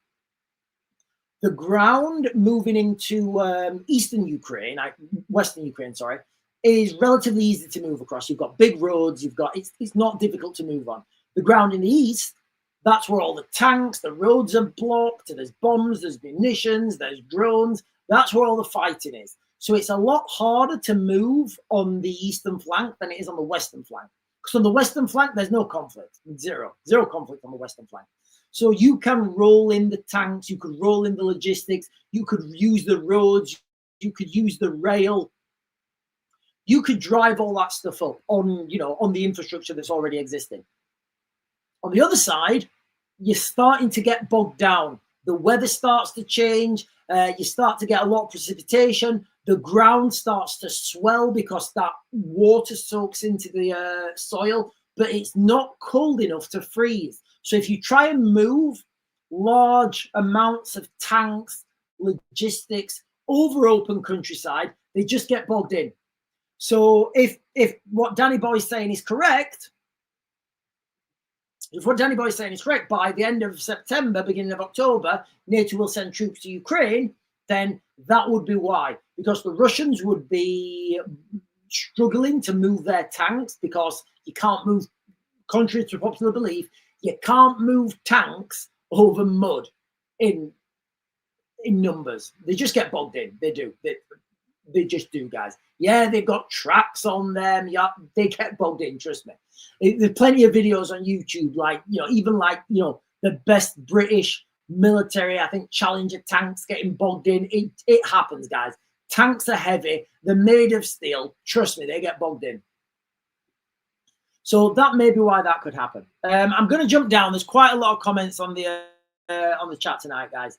The ground moving into eastern Ukraine, western Ukraine, sorry, is relatively easy to move across. You've got big roads, it's not difficult to move on. The ground in the east, that's where all the tanks, the roads are blocked, there's bombs, there's munitions, there's drones. That's where all the fighting is. So it's a lot harder to move on the eastern flank than it is on the western flank. Because on the western flank, there's no conflict. Zero conflict on the western flank. So you can roll in the tanks, you could roll in the logistics, you could use the roads, you could use the rail. You could drive all that stuff up on the infrastructure that's already existing. On the other side, you're starting to get bogged down. The weather starts to change. You start to get a lot of precipitation. The ground starts to swell because that water soaks into the soil, but it's not cold enough to freeze. So if you try and move large amounts of tanks, logistics over open countryside, they just get bogged in. So if what Danny Boy is saying is correct, by the end of September, beginning of October, NATO will send troops to Ukraine, then that would be why. Because the Russians would be struggling to move their tanks because you can't move, contrary to popular belief, you can't move tanks over mud in numbers. They just get bogged in. They do. They just do, guys. Yeah, they've got tracks on them. Yeah, they get bogged in, trust me. There's plenty of videos on YouTube, the best British military, I think, Challenger tanks getting bogged in. It happens, guys. Tanks are heavy. They're made of steel. Trust me, they get bogged in. So that may be why that could happen. I'm going to jump down. There's quite a lot of comments on the chat tonight, guys.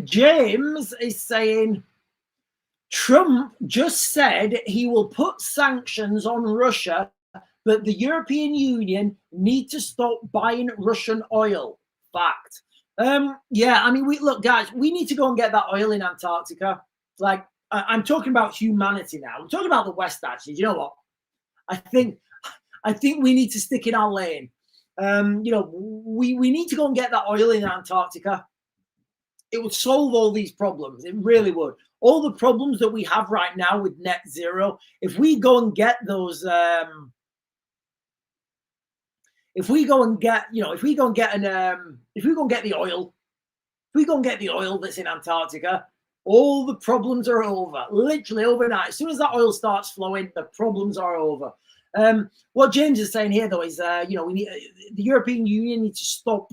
James is saying, Trump just said he will put sanctions on Russia, but the European Union need to stop buying Russian oil. Fact. Yeah, I mean, look, guys, we need to go and get that oil in Antarctica. Like, I'm talking about humanity now. I'm talking about the West, actually. You know what? I think we need to stick in our lane. We need to go and get that oil in Antarctica. It would solve all these problems. It really would. All the problems that we have right now with net zero, if we go and get those, if we go and get the oil that's in Antarctica, all the problems are over. Literally overnight. As soon as that oil starts flowing, the problems are over. What James is saying here, though, is we need the European Union needs to stop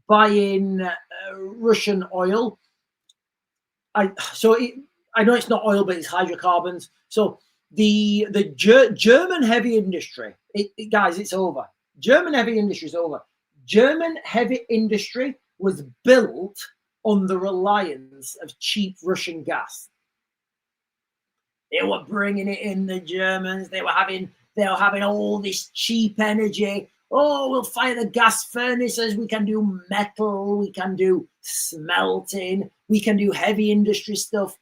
buying Russian oil. I know it's not oil, but it's hydrocarbons. So the German heavy industry, guys, it's over. German heavy industry is over. German heavy industry was built on the reliance of cheap Russian gas. They were bringing it in, the Germans. They were having all this cheap energy. Oh, we'll fire the gas furnaces. We can do metal. We can do smelting. We can do heavy industry stuff.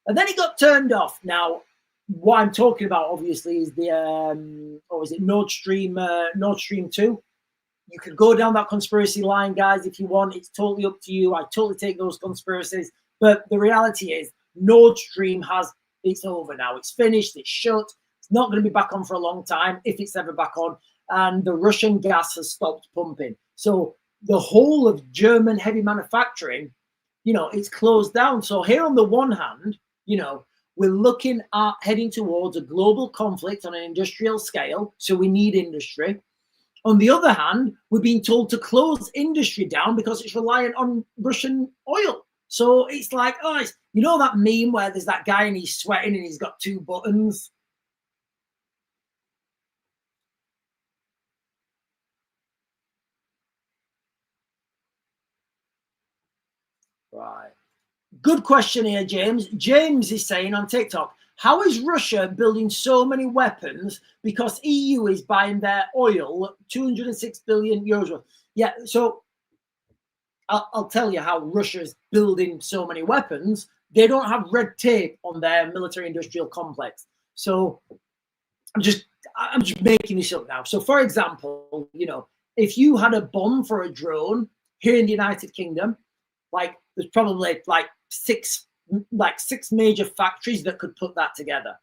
And then it got turned off. Now, what I'm talking about, obviously, is the or is it Nord Stream 2? You could go down that conspiracy line, guys, if you want. It's totally up to you. I totally take those conspiracies. But the reality is Nord Stream it's over now. It's finished. It's shut. It's not going to be back on for a long time, if it's ever back on. And the Russian gas has stopped pumping. So the whole of German heavy manufacturing, it's closed down. So here on the one hand, we're looking at heading towards a global conflict on an industrial scale. So we need industry. On the other hand, we're being told to close industry down because it's reliant on Russian oil. So it's like, that meme where there's that guy and he's sweating and he's got 2 buttons. Right. Good question here, James. James is saying on TikTok, how is Russia building so many weapons? Because EU is buying their oil, 206 billion euros worth. Yeah, so I'll tell you how Russia's building so many weapons. They don't have red tape on their military-industrial complex. So I'm just making this up now. So, for example, if you had a bomb for a drone here in the United Kingdom, there's probably six major factories that could put that together,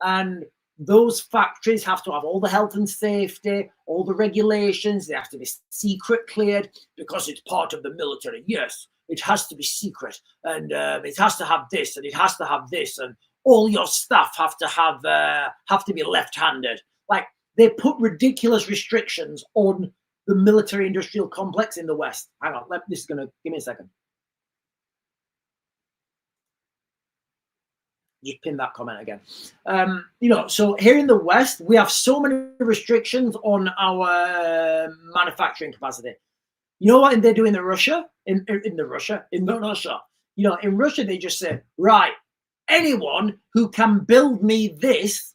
and those factories have to have all the health and safety, all the regulations. They have to be secret cleared because it's part of the military. Yes, it has to be secret, and it has to have this, and it has to have this, and all your stuff have to be left-handed. They put ridiculous restrictions on the military-industrial complex in the West. Hang on, this is gonna give me a second. Just pin that comment again. So here in the West, we have so many restrictions on our manufacturing capacity. You know what they do in Russia? In Russia, they just say, right, anyone who can build me this,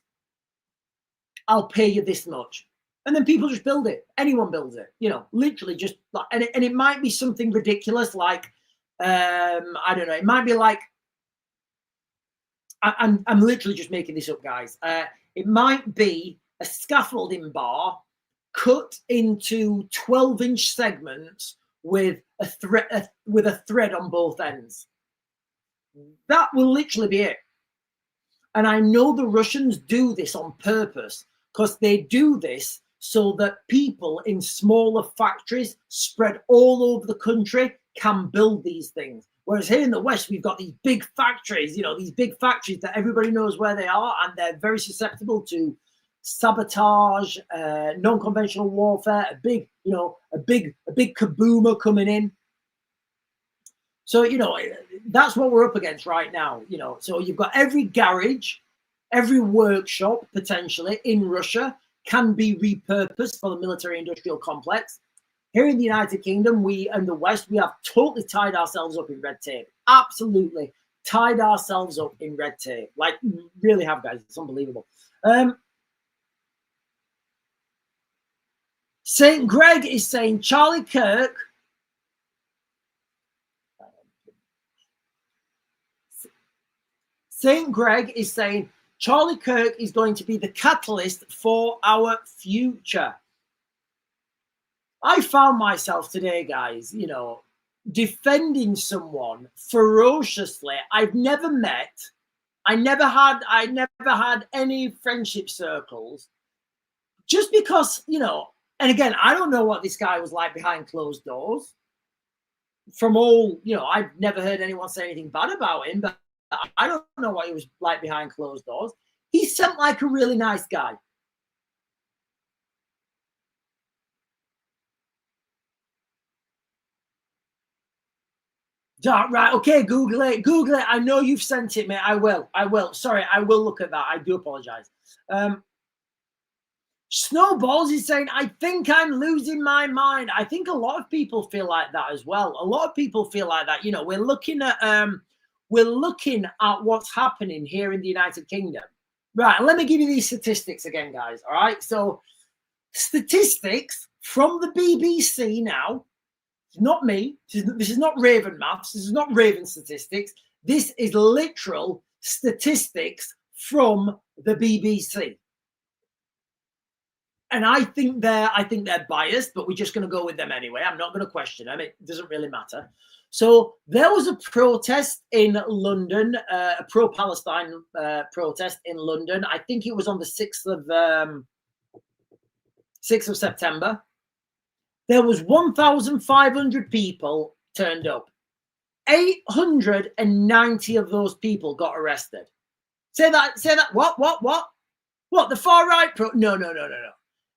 I'll pay you this much. And then people just build it. Anyone builds it, literally just and it might be something ridiculous like, I don't know, it might be like, I'm literally just making this up, guys. It might be a scaffolding bar cut into 12-inch segments with a thread on both ends. That will literally be it. And I know the Russians do this on purpose because they do this so that people in smaller factories spread all over the country can build these things. Whereas here in the West, we've got these big factories, these big factories that everybody knows where they are, and they're very susceptible to sabotage, non-conventional warfare, a big kaboomer coming in. So, that's what we're up against right now, So you've got every garage, every workshop potentially in Russia can be repurposed for the military-industrial complex. Here in the United Kingdom, we in the West, we have totally tied ourselves up in red tape. Absolutely tied ourselves up in red tape. Really have, guys. It's unbelievable. St. Greg is saying Charlie Kirk. St. Greg is saying Charlie Kirk is going to be the catalyst for our future. I found myself today, guys, defending someone ferociously I've never met. I never had any friendship circles just because, and again, I don't know what this guy was like behind closed doors. From all, I've never heard anyone say anything bad about him, but I don't know what he was like behind closed doors. He seemed like a really nice guy. Right, okay, Google it. I know you've sent it, mate. I will. Sorry, I will look at that. I do apologize. Snowballs is saying, I think I'm losing my mind. I think a lot of people feel like that as well. A lot of people feel like that. We're looking at what's happening here in the United Kingdom. Right, let me give you these statistics again, guys. All right, so statistics from the BBC now. Not me. This is not Raven maths. This is not Raven statistics. This is literal statistics from the BBC. And I think they're biased, but we're just going to go with them anyway. I'm not going to question them. It doesn't really matter. So there was a protest in London, a pro-Palestine protest in London. I think it was on the 6th of September. There was 1,500 people turned up. 890 of those people got arrested. Say that. What? The far right? No.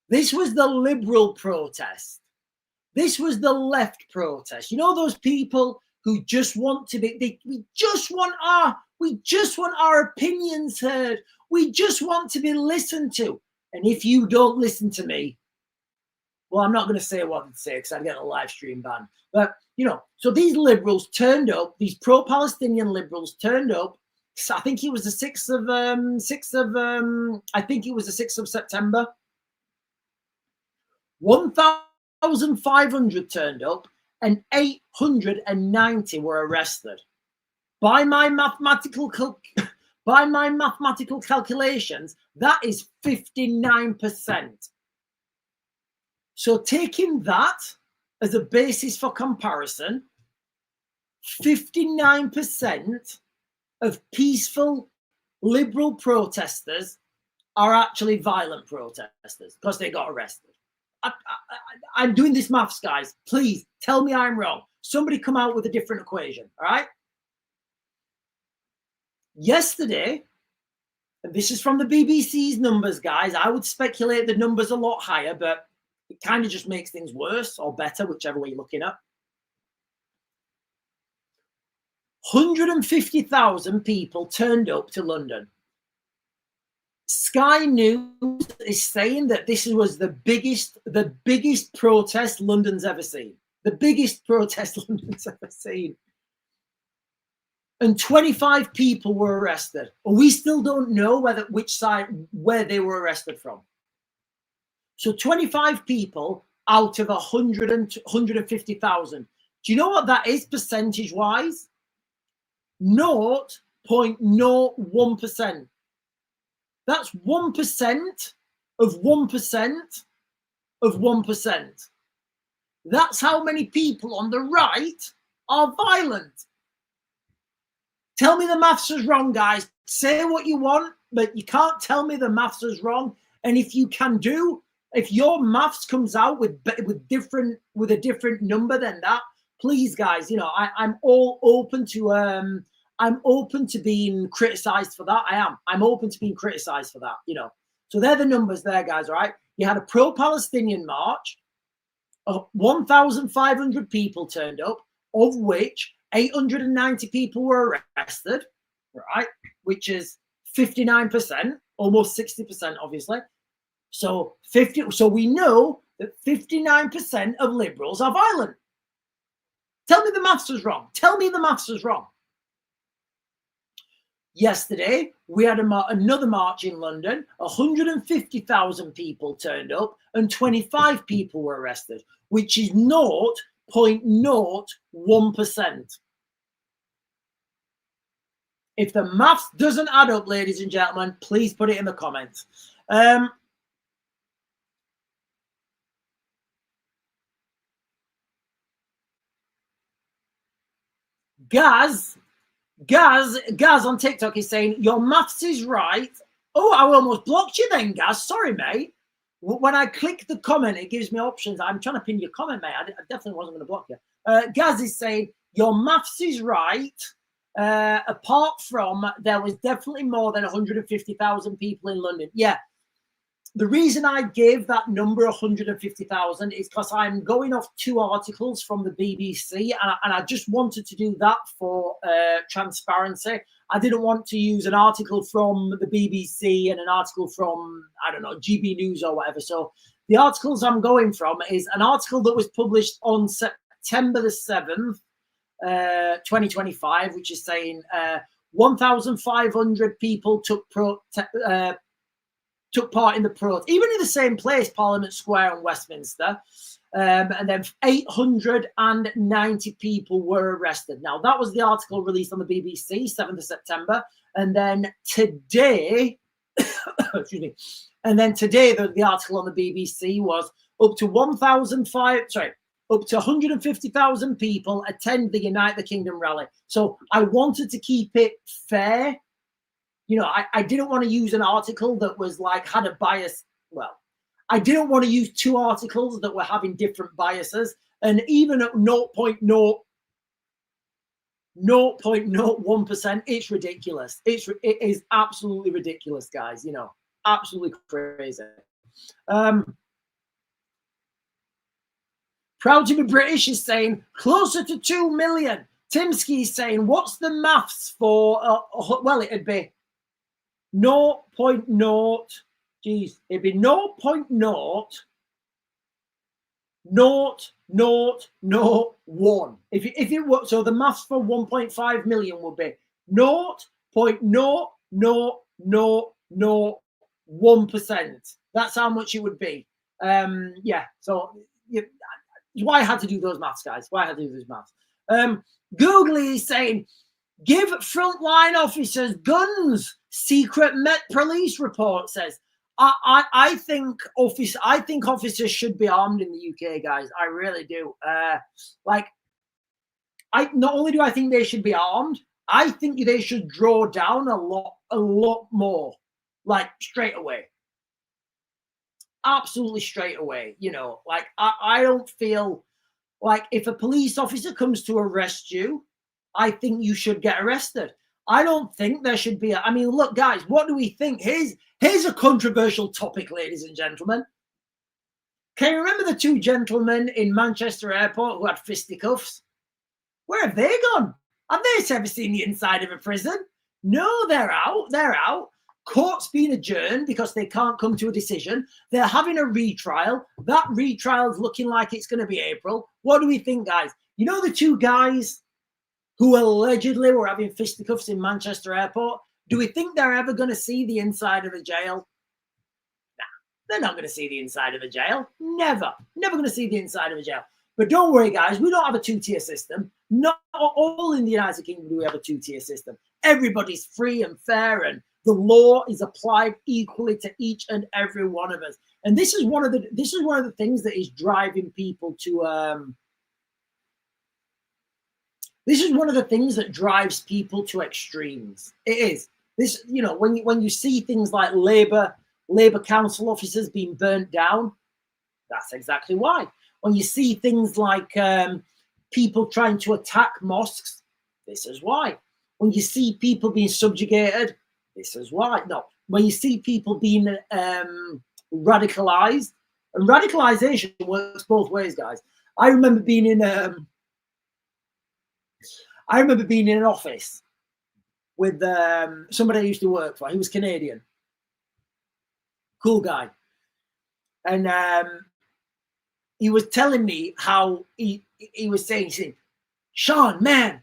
This was the liberal protest. This was the left protest. You know those people who just want to be, we just want our opinions heard. We just want to be listened to. And if you don't listen to me, well, I'm not going to say what I'd say because I'd get a live stream ban. But, you know, so these liberals turned up, these pro-Palestinian liberals turned up. So I think it was the 6th of September. 1,500 turned up and 890 were arrested. By my mathematical calculations, that is 59%. So taking that as a basis for comparison, 59% of peaceful liberal protesters are actually violent protesters because they got arrested. I'm doing this maths, guys. Please tell me I'm wrong. Somebody come out with a different equation, all right? Yesterday, and this is from the BBC's numbers, guys. I would speculate the numbers a lot higher, but it kind of just makes things worse or better, whichever way you're looking at. 150,000 people turned up to London. Sky News is saying that this was the biggest protest London's ever seen. The biggest protest London's ever seen. And 25 people were arrested. And we still don't know where they were arrested from. So 25 people out of 150,000. Do you know what that is percentage-wise? 0.01%. That's 1% of 1% of 1%. That's how many people on the right are violent. Tell me the maths is wrong, guys. Say what you want, but you can't tell me the maths is wrong. And if you can if your maths comes out with a different number than that, please, guys, you know, I'm all open to I'm open to being criticized for that. I'm open to being criticized for that, you know. So they're the numbers there, guys, all right? You had a pro-Palestinian march. 1,500 people turned up, of which 890 people were arrested, right? Which is 59%, almost 60%, obviously. So we know that 59% of liberals are violent. Tell me the maths is wrong. Tell me the maths is wrong. Yesterday, we had another march in London. 150,000 people turned up and 25 people were arrested, which is 0.01%. If the maths doesn't add up, ladies and gentlemen, please put it in the comments. Gaz on TikTok is saying, your maths is right. Oh, I almost blocked you then, Gaz. Sorry, mate. When I click the comment, it gives me options. I'm trying to pin your comment, mate. I definitely wasn't going to block you. Gaz is saying, your maths is right. Apart from, there was definitely more than 150,000 people in London. Yeah. The reason I gave that number 150,000 is because I'm going off 2 articles from the BBC, and I just wanted to do that for transparency. I didn't want to use an article from the BBC and an article from, I don't know, GB News or whatever. So the articles I'm going from is an article that was published on September the 7th, 2025, which is saying 1,500 people took part in the protest, even in the same place, Parliament Square in Westminster. And then 890 people were arrested. Now, that was the article released on the BBC, 7th of September. And then today, excuse me, and then today the article on the BBC was up to 150,000 people attend the Unite the Kingdom rally. So I wanted to keep it fair. You know, I didn't want to use an article that was like had a bias. Well, I didn't want to use two articles that were having different biases. And even at 0.01%, it's ridiculous. It is absolutely ridiculous, guys. You know, absolutely crazy. Proud to be British is saying closer to 2 million. Timsky is saying, what's the maths for? Well, it'd be 0.0. Geez, it'd be 0.00001. If it were, so the maths for 1.5 million would be 0.00001%. That's how much it would be. Yeah. So why I had to do those maths, guys. Why I had to do those maths. Googly is saying, give frontline officers guns. Secret Met Police report says. I think officers should be armed in the UK, guys. I really do. Not only do I think they should be armed, I think they should draw down a lot more, like straight away. Absolutely straight away. You know, like I don't feel like if a police officer comes to arrest you, I think you should get arrested. I don't think there should be. I mean, look, guys, what do we think? Here's a controversial topic, ladies and gentlemen. Can you remember the two gentlemen in Manchester Airport who had fisticuffs? Where have they gone? Have they ever seen the inside of a prison? No, they're out. They're out. Court's been adjourned because they can't come to a decision. They're having a retrial. That retrial's looking like it's going to be April. What do we think, guys? You know the two guys who allegedly were having fisticuffs in Manchester Airport? Do we think they're ever going to see the inside of the jail? Nah, they're not going to see the inside of the jail. Never going to see the inside of a jail. But don't worry, guys. We don't have a two-tier system. Not all in the United Kingdom do we have a two-tier system. Everybody's free and fair, and the law is applied equally to each and every one of us. And this is one of the things that is driving people to this is one of the things that drives people to extremes. It is. This, you know, when you see things like Labour council offices being burnt down, that's exactly why. When you see things like people trying to attack mosques, this is why. When you see people being subjugated, this is why. No, when you see people being radicalized, and radicalization works both ways, guys. I remember being in an office with somebody I used to work for. He was Canadian, cool guy, and he was telling me how he was saying, Sean, man,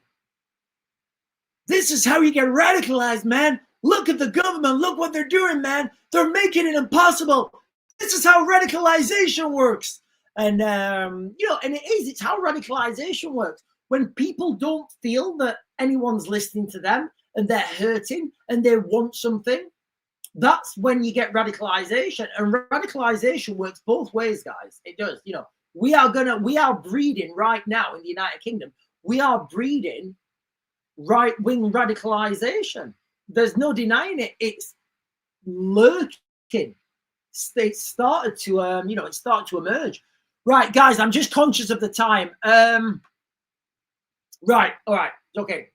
this is how you get radicalized, man. Look at the government. Look what they're doing, man. They're making it impossible. This is how radicalization works. And, you know, and it's how radicalization works. When people don't feel that anyone's listening to them and they're hurting and they want something, that's when you get radicalization. And radicalization works both ways, guys. It does. You know, we are breeding right now in the United Kingdom. We are breeding right-wing radicalization. There's no denying it. It's lurking. It started to, it started to emerge. Right, guys, I'm just conscious of the time. Right, all right, okay.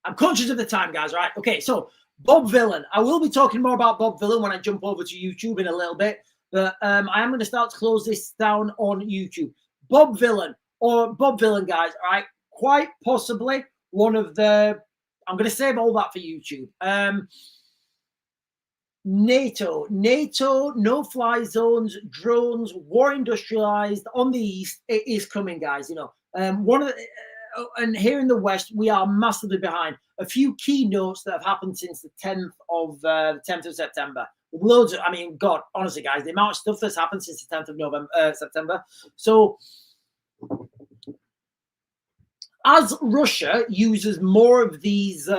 I'm conscious of the time, guys, right? Okay, so Bob Villain. I will be talking more about Bob Villain when I jump over to YouTube in a little bit, but I am going to start to close this down on YouTube. Bob Villain, guys, all right? Quite possibly one of the, I'm going to save all that for YouTube. NATO, no-fly zones, drones, war industrialized on the east. It is coming, guys. You know, and here in the West, we are massively behind. A few key notes that have happened since the 10th of September. Loads of, I mean, God, honestly, guys, the amount of stuff that's happened since the 10th of September. So as Russia uses more of these,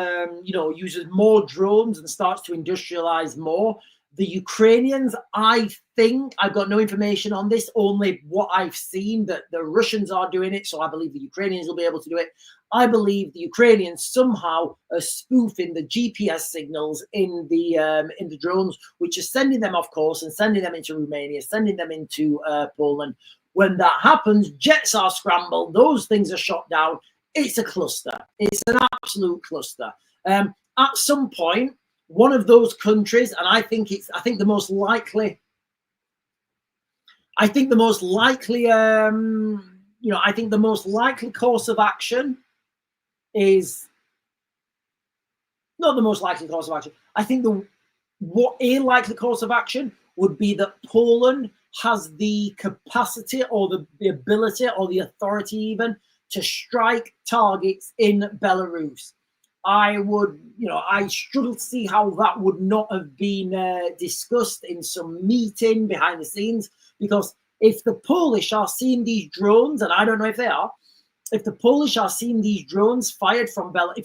uses more drones and starts to industrialize more, the Ukrainians, I think, I've got no information on this, only what I've seen, that the Russians are doing it, so I believe the Ukrainians will be able to do it. I believe the Ukrainians somehow are spoofing the GPS signals in the drones, which is sending them off course and sending them into Romania, sending them into Poland. When that happens, jets are scrambled, those things are shot down. It's a cluster. It's an absolute cluster. At some point, one of those countries, and I think the most likely course of action is not the most likely course of action. I think a likely course of action would be that Poland has the capacity or the ability or the authority even to strike targets in Belarus. I struggle to see how that would not have been discussed in some meeting behind the scenes, because if the Polish are seeing these drones, and I don't know if they are, if the Polish are seeing these drones fired from Belarus,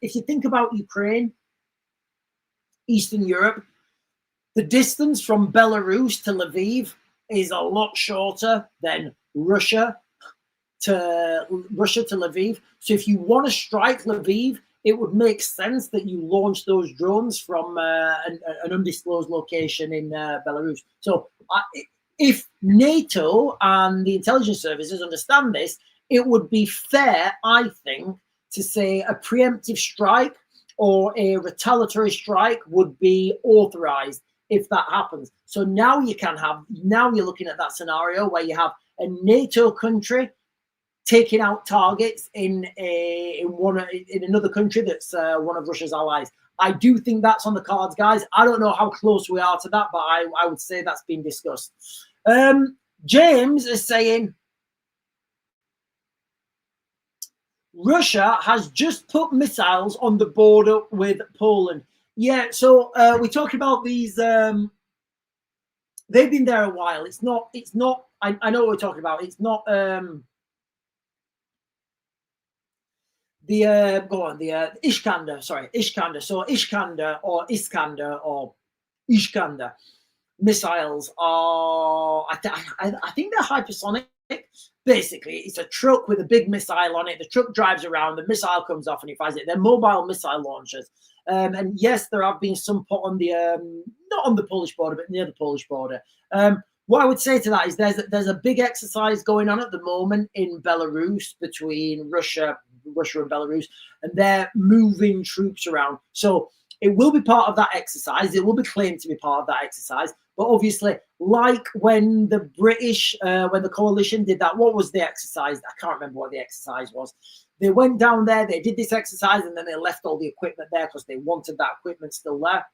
if you think about Ukraine, Eastern Europe, the distance from Belarus to Lviv is a lot shorter than Russia to Lviv. So if you want to strike Lviv, it would make sense that you launch those drones from an undisclosed location in Belarus. So if NATO and the intelligence services understand this, it would be fair, I think, to say a preemptive strike or a retaliatory strike would be authorized if that happens. So now you're looking at that scenario where you have a NATO country taking out targets in another country that's one of Russia's allies. I do think that's on the cards, guys. I don't know how close we are to that, but I would say that's been discussed. James is saying Russia has just put missiles on the border with Poland. Yeah, so we talked about these. They've been there a while. It's not. I know what we're talking about. It's not. Iskander. Sorry, Iskander. So Iskander or Iskander missiles are. I think they're hypersonic. Basically, it's a truck with a big missile on it. The truck drives around, the missile comes off and he fires it. They're mobile missile launchers. And yes, there have been some put on the, not on the Polish border, but near the Polish border. What I would say to that is there's a big exercise going on at the moment in Belarus between Russia and Belarus, and they're moving troops around. So it will be part of that exercise. It will be claimed to be part of that exercise. But obviously, like when the British, when the coalition did that, what was the exercise? I can't remember what the exercise was. They went down there, they did this exercise, and then they left all the equipment there because they wanted that equipment still there.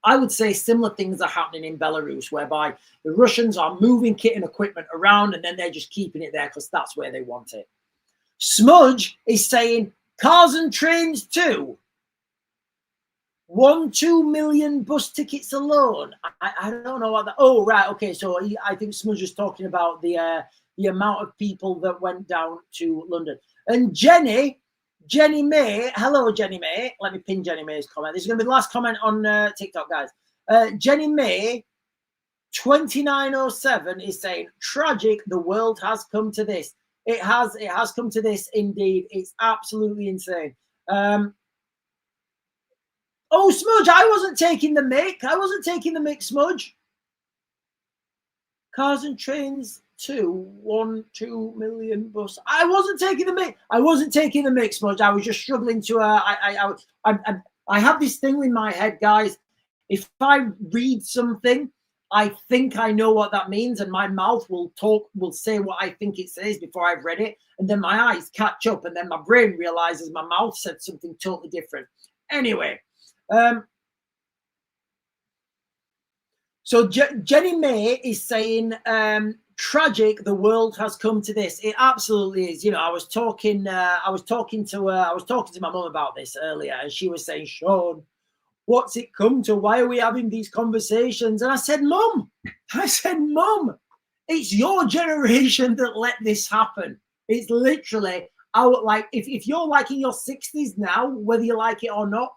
I would say similar things are happening in Belarus, whereby the Russians are moving kit and equipment around, and then they're just keeping it there because that's where they want it. Smudge is saying cars and trains too. 2 million bus tickets alone. I don't know what that. Oh, right. Okay. So I think Smudge is talking about the amount of people that went down to London. And Jenny May. Hello, Jenny May. Let me pin Jenny May's comment. This is going to be the last comment on TikTok, guys. Jenny May 2907 is saying, tragic. The world has come to this. It has come to this indeed. It's absolutely insane. Oh, Smudge, I wasn't taking the mic. Smudge. Cars and trains too. 2 million bus. I wasn't taking the mic. Smudge. I was just struggling to. I have this thing in my head, guys. If I read something, I think I know what that means, and my mouth will say what I think it says before I've read it, and then my eyes catch up, and then my brain realizes my mouth said something totally different. Anyway. So Jenny May is saying, tragic. The world has come to this. It absolutely is. You know, I was talking to my mum about this earlier, and she was saying, Sean, what's it come to? Why are we having these conversations? And I said, Mum, it's your generation that let this happen. It's literally our, like, if you're like in your 60s now, whether you like it or not,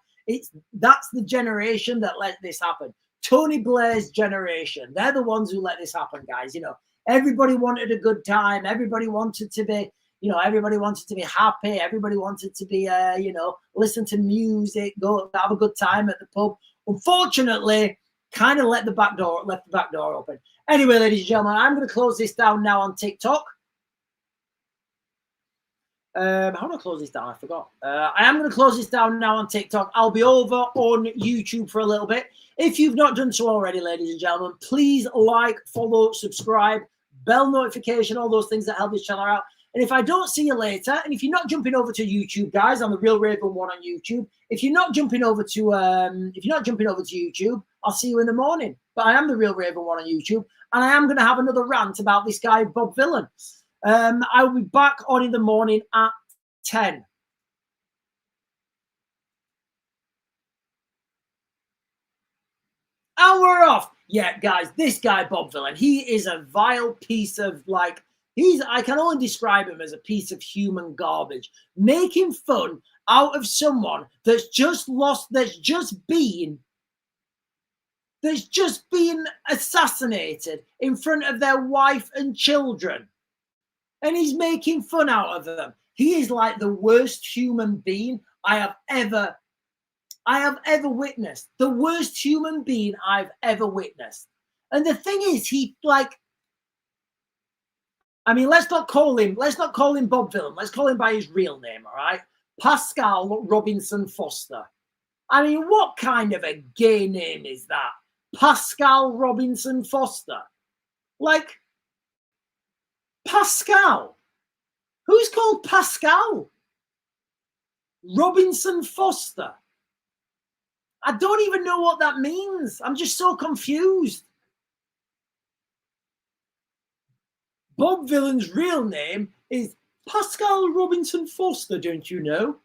that's the generation that let this happen. Tony Blair's generation, they're the ones who let this happen, guys. You know, everybody wanted a good time. Everybody wanted to be, you know, everybody wanted to be happy. Everybody wanted to be, you know, listen to music, go have a good time at the pub. Unfortunately, kind of left the back door open. Anyway, ladies and gentlemen, I'm going to close this down now on TikTok. How do I close this down? I forgot. I am going to close this down now on TikTok. I'll be over on YouTube for a little bit. If you've not done so already, ladies and gentlemen, please like, follow, subscribe, bell notification, all those things that help this channel out. And if I don't see you later, and if you're not jumping over to YouTube, guys, I'm the Real Raven 1 on YouTube. If you're not jumping over to YouTube, I'll see you in the morning. But I am the Real Raven 1 on YouTube, and I am going to have another rant about this guy Bob Villain. I will be back on in the morning at 10. And we're off. Yeah, guys, this guy Bob Villain, he is a vile piece of, like, I can only describe him as a piece of human garbage, making fun out of someone that's just been assassinated in front of their wife and children. And he's making fun out of them. He is like the worst human being I have ever witnessed. The worst human being I've ever witnessed. And the thing is, let's not call him Bob Villain. Let's call him by his real name, all right? Pascal Robinson Foster. I mean, what kind of a gay name is that? Pascal Robinson Foster. Like, Pascal. Who's called Pascal? Robinson Foster. I don't even know what that means. I'm just so confused. Bob Villain's real name is Pascal Robinson Foster, don't you know?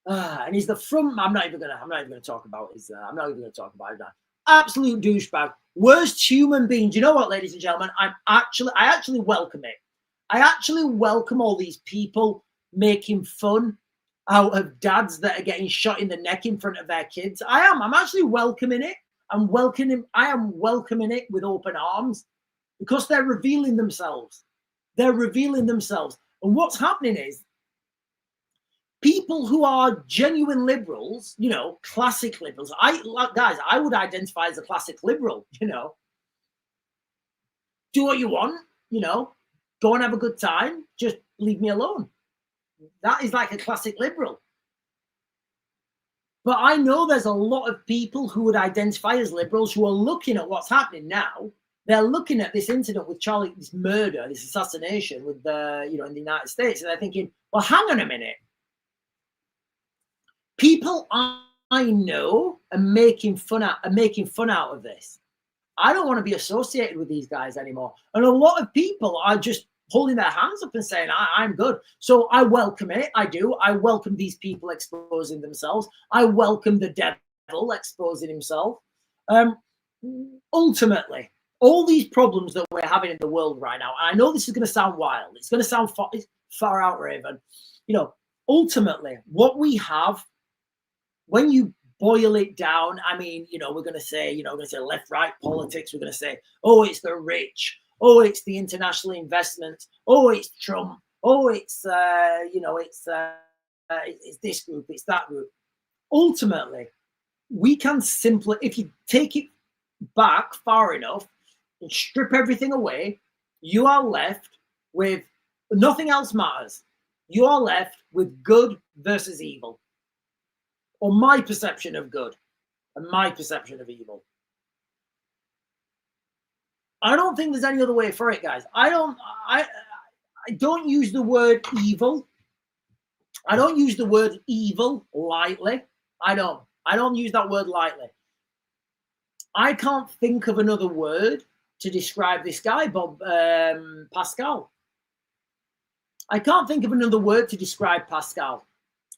And he's the front. I'm not even gonna talk about his. I'm not even gonna talk about that. Absolute douchebag, worst human being. Do you know what, ladies and gentlemen? I actually welcome it. I actually welcome all these people making fun out of dads that are getting shot in the neck in front of their kids. I'm actually welcoming it. I am welcoming it with open arms because they're revealing themselves. They're revealing themselves. And what's happening is people who are genuine liberals, you know, classic liberals. I would identify as a classic liberal, you know. Do what you want, you know. Go and have a good time. Just leave me alone. That is like a classic liberal. But I know there's a lot of people who would identify as liberals who are looking at what's happening now. They're looking at this incident with Charlie, this murder, this assassination with in the United States, and they're thinking, well, hang on a minute. People I know are making fun out of this. I don't want to be associated with these guys anymore. And a lot of people are just holding their hands up and saying, I'm good. So I welcome it. I do. I welcome these people exposing themselves. I welcome the devil exposing himself. Ultimately, all these problems that we're having in the world right now, and I know this is going to sound wild. It's going to sound far out, Raven. You know, ultimately, what we have, when you boil it down, I mean, you know, we're going to say left-right politics. We're going to say, oh, it's the rich. Oh, it's the international investment. Oh, it's Trump. Oh, it's it's this group. It's that group. Ultimately, we can simply, if you take it back far enough and strip everything away, you are left with nothing else matters. You are left with good versus evil, or my perception of good and my perception of evil. I don't think there's any other way for it, guys. I don't use the word evil. I don't use the word evil lightly. I don't use that word lightly. I can't think of another word to describe this guy, Pascal. I can't think of another word to describe Pascal.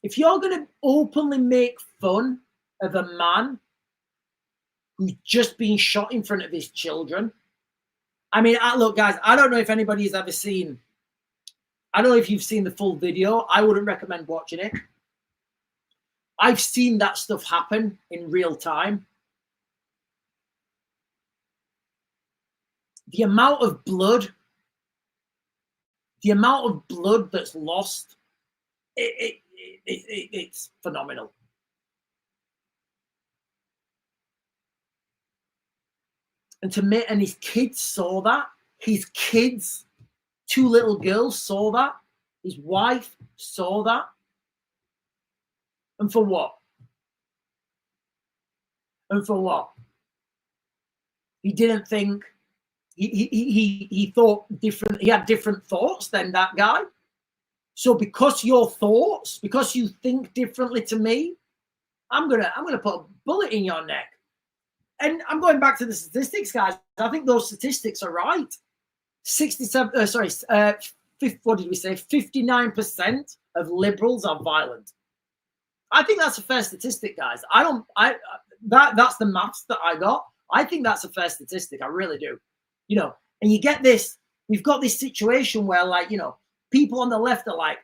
If you're going to openly make fun of a man who's just been shot in front of his children. I mean, look, guys, I don't know if anybody's ever seen, I don't know if you've seen the full video. I wouldn't recommend watching it. I've seen that stuff happen in real time. The amount of blood that's lost, it's phenomenal. And his kids saw that. His kids, 2 little girls, saw that. His wife saw that. And for what? And for what? He didn't think. He thought different. He had different thoughts than that guy. So because your thoughts, because you think differently to me, I'm gonna put a bullet in your neck. And I'm going back to the statistics, guys. I think those statistics are right. 59% of liberals are violent. I think that's a fair statistic, guys. That's the maths that I got. I think that's a fair statistic. I really do. You know, and you get this, we've got this situation where, like, you know, people on the left are like,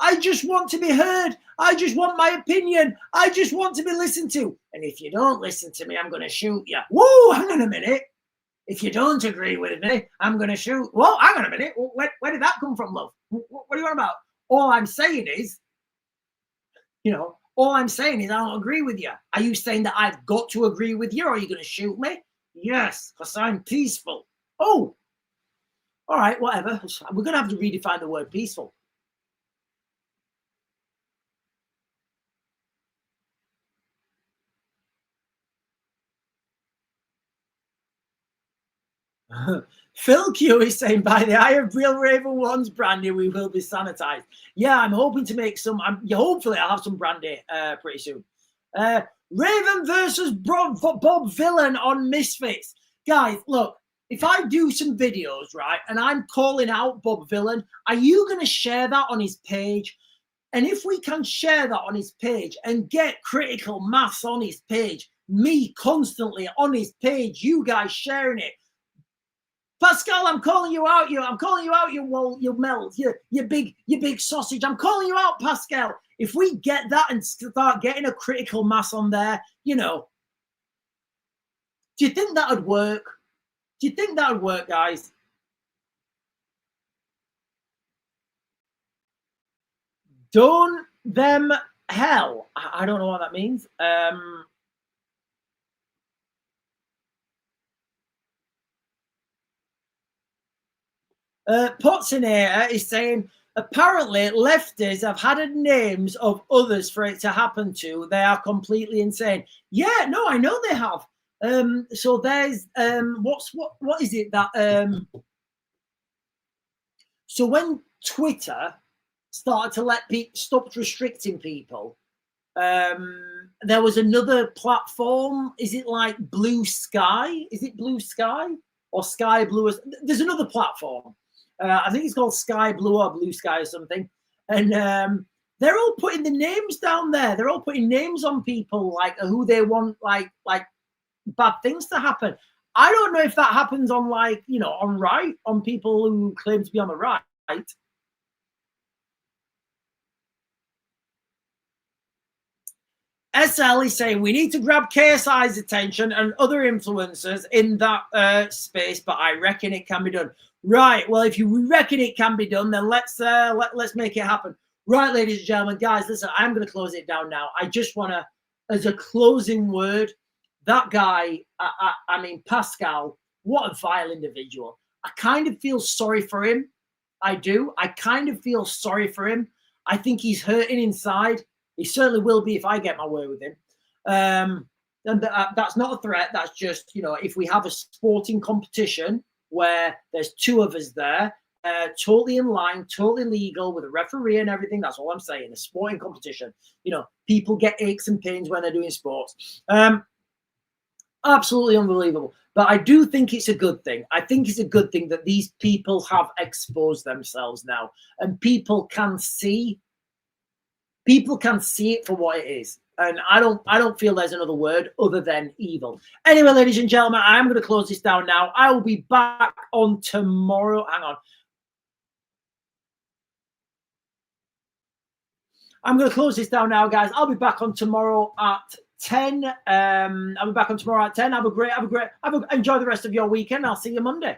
I just want to be heard. I just want my opinion. I just want to be listened to. And if you don't listen to me, I'm going to shoot you. Whoa, hang on a minute. If you don't agree with me, I'm going to shoot. Whoa, hang on a minute. Where did that come from, love? What are you on about? All I'm saying is, you know, all I'm saying is I don't agree with you. Are you saying that I've got to agree with you, or are you going to shoot me? Yes, because I'm peaceful. Oh, all right, whatever. We're going to have to redefine the word peaceful. Phil Q is saying, by the eye of real Raven One's brandy, we will be sanitized. Yeah, I'm hoping to make some. Hopefully, I'll have some brandy pretty soon. Raven versus Bob Villain on Misfits. Guys, look, if I do some videos, right, and I'm calling out Bob Villain, are you going to share that on his page? And if we can share that on his page and get critical mass on his page, me constantly on his page, you guys sharing it. Pascal, I'm calling you out. I'm calling you out. You melt. You big sausage. I'm calling you out, Pascal. If we get that and start getting a critical mass on there, you know, do you think that would work? Do you think that would work, guys? Don't them hell. I don't know what that means. Potsinator is saying, apparently lefties have had names of others for it to happen to. They are completely insane. Yeah, no, I know they have. So there's what is it that so when Twitter started to let people stop restricting people, there was another platform. Is it like Blue Sky? Is it Blue Sky or Sky Blue? There's another platform. I think it's called Sky Blue or Blue Sky or something. And they're all putting the names down there. They're all putting names on people, like who they want, like bad things to happen. I don't know if that happens on, like, you know, on people who claim to be on the right. SL is saying we need to grab KSI's attention and other influencers in that space, but I reckon it can be done. Right. Well, if you reckon it can be done, then let's make it happen. Right, ladies and gentlemen, guys, listen, I'm going to close it down now. I just want to, as a closing word, that guy, I mean, Pascal, what a vile individual. I kind of feel sorry for him. I do. I kind of feel sorry for him. I think he's hurting inside. He certainly will be if I get my way with him. And that's not a threat. That's just, you know, if we have a sporting competition where there's 2 of us there, totally in line, totally legal with a referee and everything. That's all I'm saying. A sporting competition. You know, people get aches and pains when they're doing sports. Absolutely unbelievable. But I do think it's a good thing. I think it's a good thing that these people have exposed themselves now, and people can see it for what it is. And I don't feel there's another word other than evil. Anyway, ladies and gentlemen, I'm going to close this down now. I will be back on tomorrow. Hang on. I'm going to close this down now, guys. I'll be back on tomorrow at 10. I'll be back on tomorrow at 10. Enjoy the rest of your weekend. I'll see you Monday.